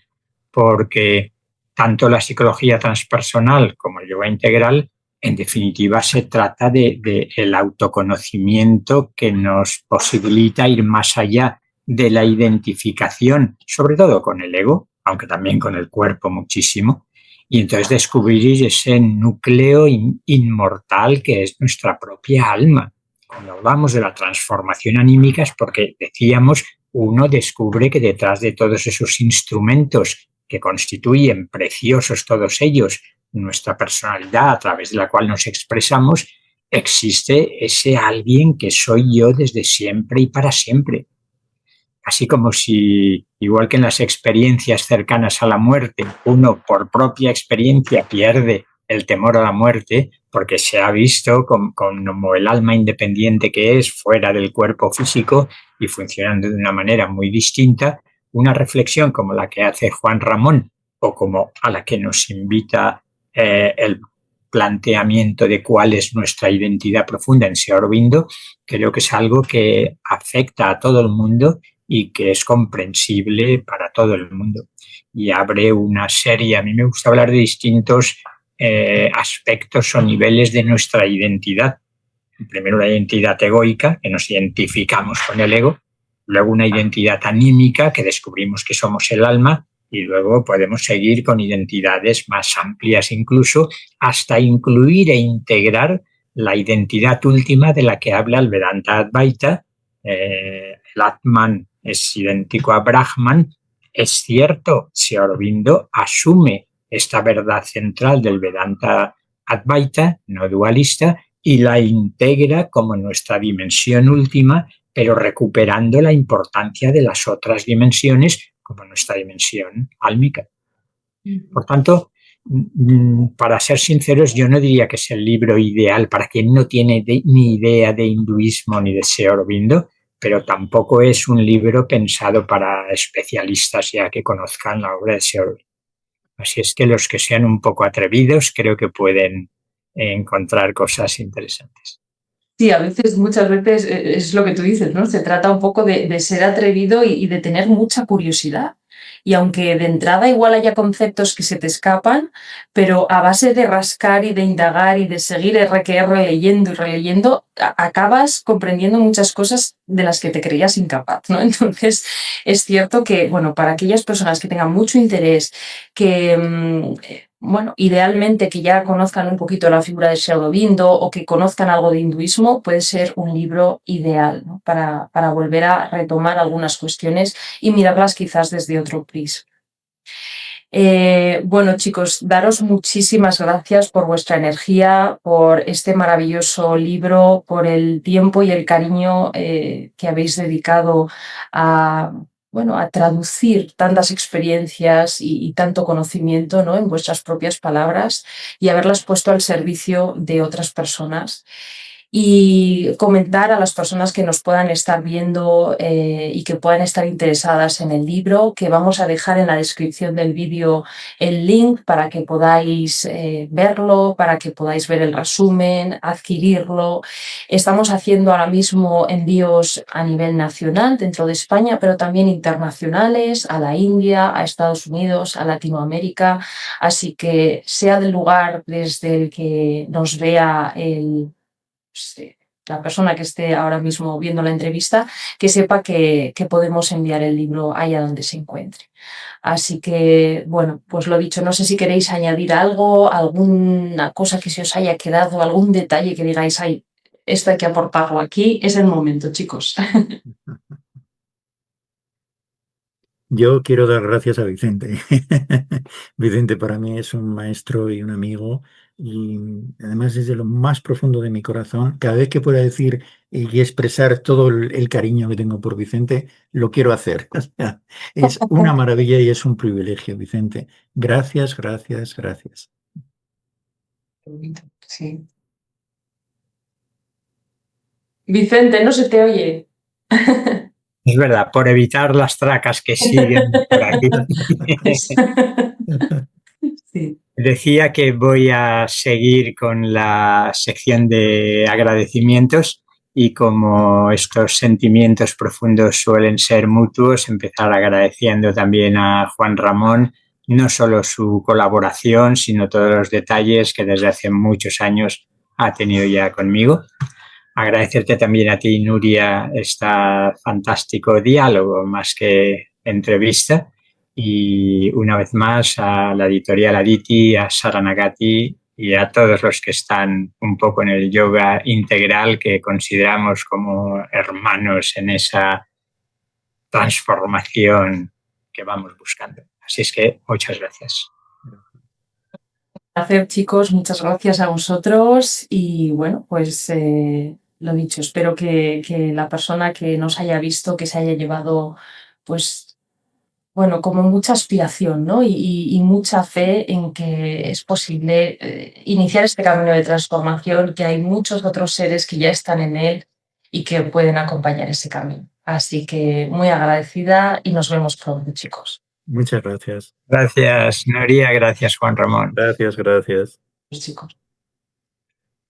porque tanto la psicología transpersonal como el yoga integral, en definitiva, se trata de el autoconocimiento que nos posibilita ir más allá de la identificación, sobre todo con el ego, aunque también con el cuerpo muchísimo, y entonces descubrir ese núcleo inmortal que es nuestra propia alma. Cuando hablamos de la transformación anímica es porque decíamos, uno descubre que detrás de todos esos instrumentos que constituyen preciosos todos ellos nuestra personalidad a través de la cual nos expresamos, existe ese alguien que soy yo desde siempre y para siempre. Así como si, igual que en las experiencias cercanas a la muerte, uno por propia experiencia pierde el temor a la muerte porque se ha visto como el alma independiente que es fuera del cuerpo físico y funcionando de una manera muy distinta, una reflexión como la que hace Juan Ramón o como a la que nos invita el planteamiento de cuál es nuestra identidad profunda en Sri Aurobindo, creo que es algo que afecta a todo el mundo y que es comprensible para todo el mundo. Y abre una serie, a mí me gusta hablar de distintos aspectos o niveles de nuestra identidad. Primero una identidad egoica, que nos identificamos con el ego, luego una identidad anímica, que descubrimos que somos el alma, y luego podemos seguir con identidades más amplias incluso, hasta incluir e integrar la identidad última de la que habla el Vedanta Advaita. El Atman es idéntico a Brahman. Es cierto, Sri Aurobindo asume esta verdad central del Vedanta Advaita, no dualista, y la integra como nuestra dimensión última, pero recuperando la importancia de las otras dimensiones como nuestra dimensión álmica. Por tanto, para ser sinceros, yo no diría que es el libro ideal para quien no tiene ni idea de hinduismo ni de Sri Aurobindo, pero tampoco es un libro pensado para especialistas ya que conozcan la obra de Sri Aurobindo. Así es que los que sean un poco atrevidos creo que pueden encontrar cosas interesantes. Sí, a veces, muchas veces es lo que tú dices, ¿no? Se trata un poco de ser atrevido y de tener mucha curiosidad. Y aunque de entrada igual haya conceptos que se te escapan, pero a base de rascar y de indagar y de seguir RQR leyendo y releyendo, acabas comprendiendo muchas cosas de las que te creías incapaz, ¿no? Entonces, es cierto que, bueno, para aquellas personas que tengan mucho interés, que bueno, idealmente que ya conozcan un poquito la figura de Sri Aurobindo o que conozcan algo de hinduismo, puede ser un libro ideal, ¿no? para volver a retomar algunas cuestiones y mirarlas quizás desde otro prisma. Bueno, chicos, daros muchísimas gracias por vuestra energía, por este maravilloso libro, por el tiempo y el cariño que habéis dedicado a, bueno, a traducir tantas experiencias y tanto conocimiento, ¿no? En vuestras propias palabras y haberlas puesto al servicio de otras personas. Y comentar a las personas que nos puedan estar viendo y que puedan estar interesadas en el libro, que vamos a dejar en la descripción del vídeo el link para que podáis verlo, para que podáis ver el resumen, adquirirlo. Estamos haciendo ahora mismo envíos a nivel nacional dentro de España, pero también internacionales, a la India, a Estados Unidos, a Latinoamérica. Así que sea del lugar desde el que nos vea la persona que esté ahora mismo viendo la entrevista, que sepa que podemos enviar el libro allá donde se encuentre. Así que, bueno, pues lo dicho, no sé si queréis añadir algo, alguna cosa que se os haya quedado, algún detalle que digáis, ay, esto hay que aportarlo aquí, es el momento, chicos. Yo quiero dar gracias a Vicente. Vicente para mí es un maestro y un amigo y además desde lo más profundo de mi corazón, cada vez que pueda decir y expresar todo el cariño que tengo por Vicente, lo quiero hacer. O sea, es una maravilla y es un privilegio, Vicente. Gracias, gracias, gracias. Sí. Vicente, no se te oye. Es verdad, por evitar las tracas que siguen por aquí. Sí. Decía que voy a seguir con la sección de agradecimientos y como estos sentimientos profundos suelen ser mutuos, empezar agradeciendo también a Juan Ramón no solo su colaboración, sino todos los detalles que desde hace muchos años ha tenido ya conmigo. Agradecerte también a ti, Nuria, este fantástico diálogo más que entrevista. Y una vez más a la editorial Aditi, a Saranagati y a todos los que están un poco en el yoga integral que consideramos como hermanos en esa transformación que vamos buscando. Así es que muchas gracias. Placer, chicos, muchas gracias a vosotros y bueno, pues lo dicho, espero que la persona que nos haya visto, que se haya llevado, pues bueno, como mucha aspiración, ¿no? Y mucha fe en que es posible iniciar este camino de transformación, que hay muchos otros seres que ya están en él y que pueden acompañar ese camino. Así que muy agradecida y nos vemos pronto, chicos. Muchas gracias. Gracias, Nuria. Gracias, Juan Ramón. Gracias, gracias. Chicos.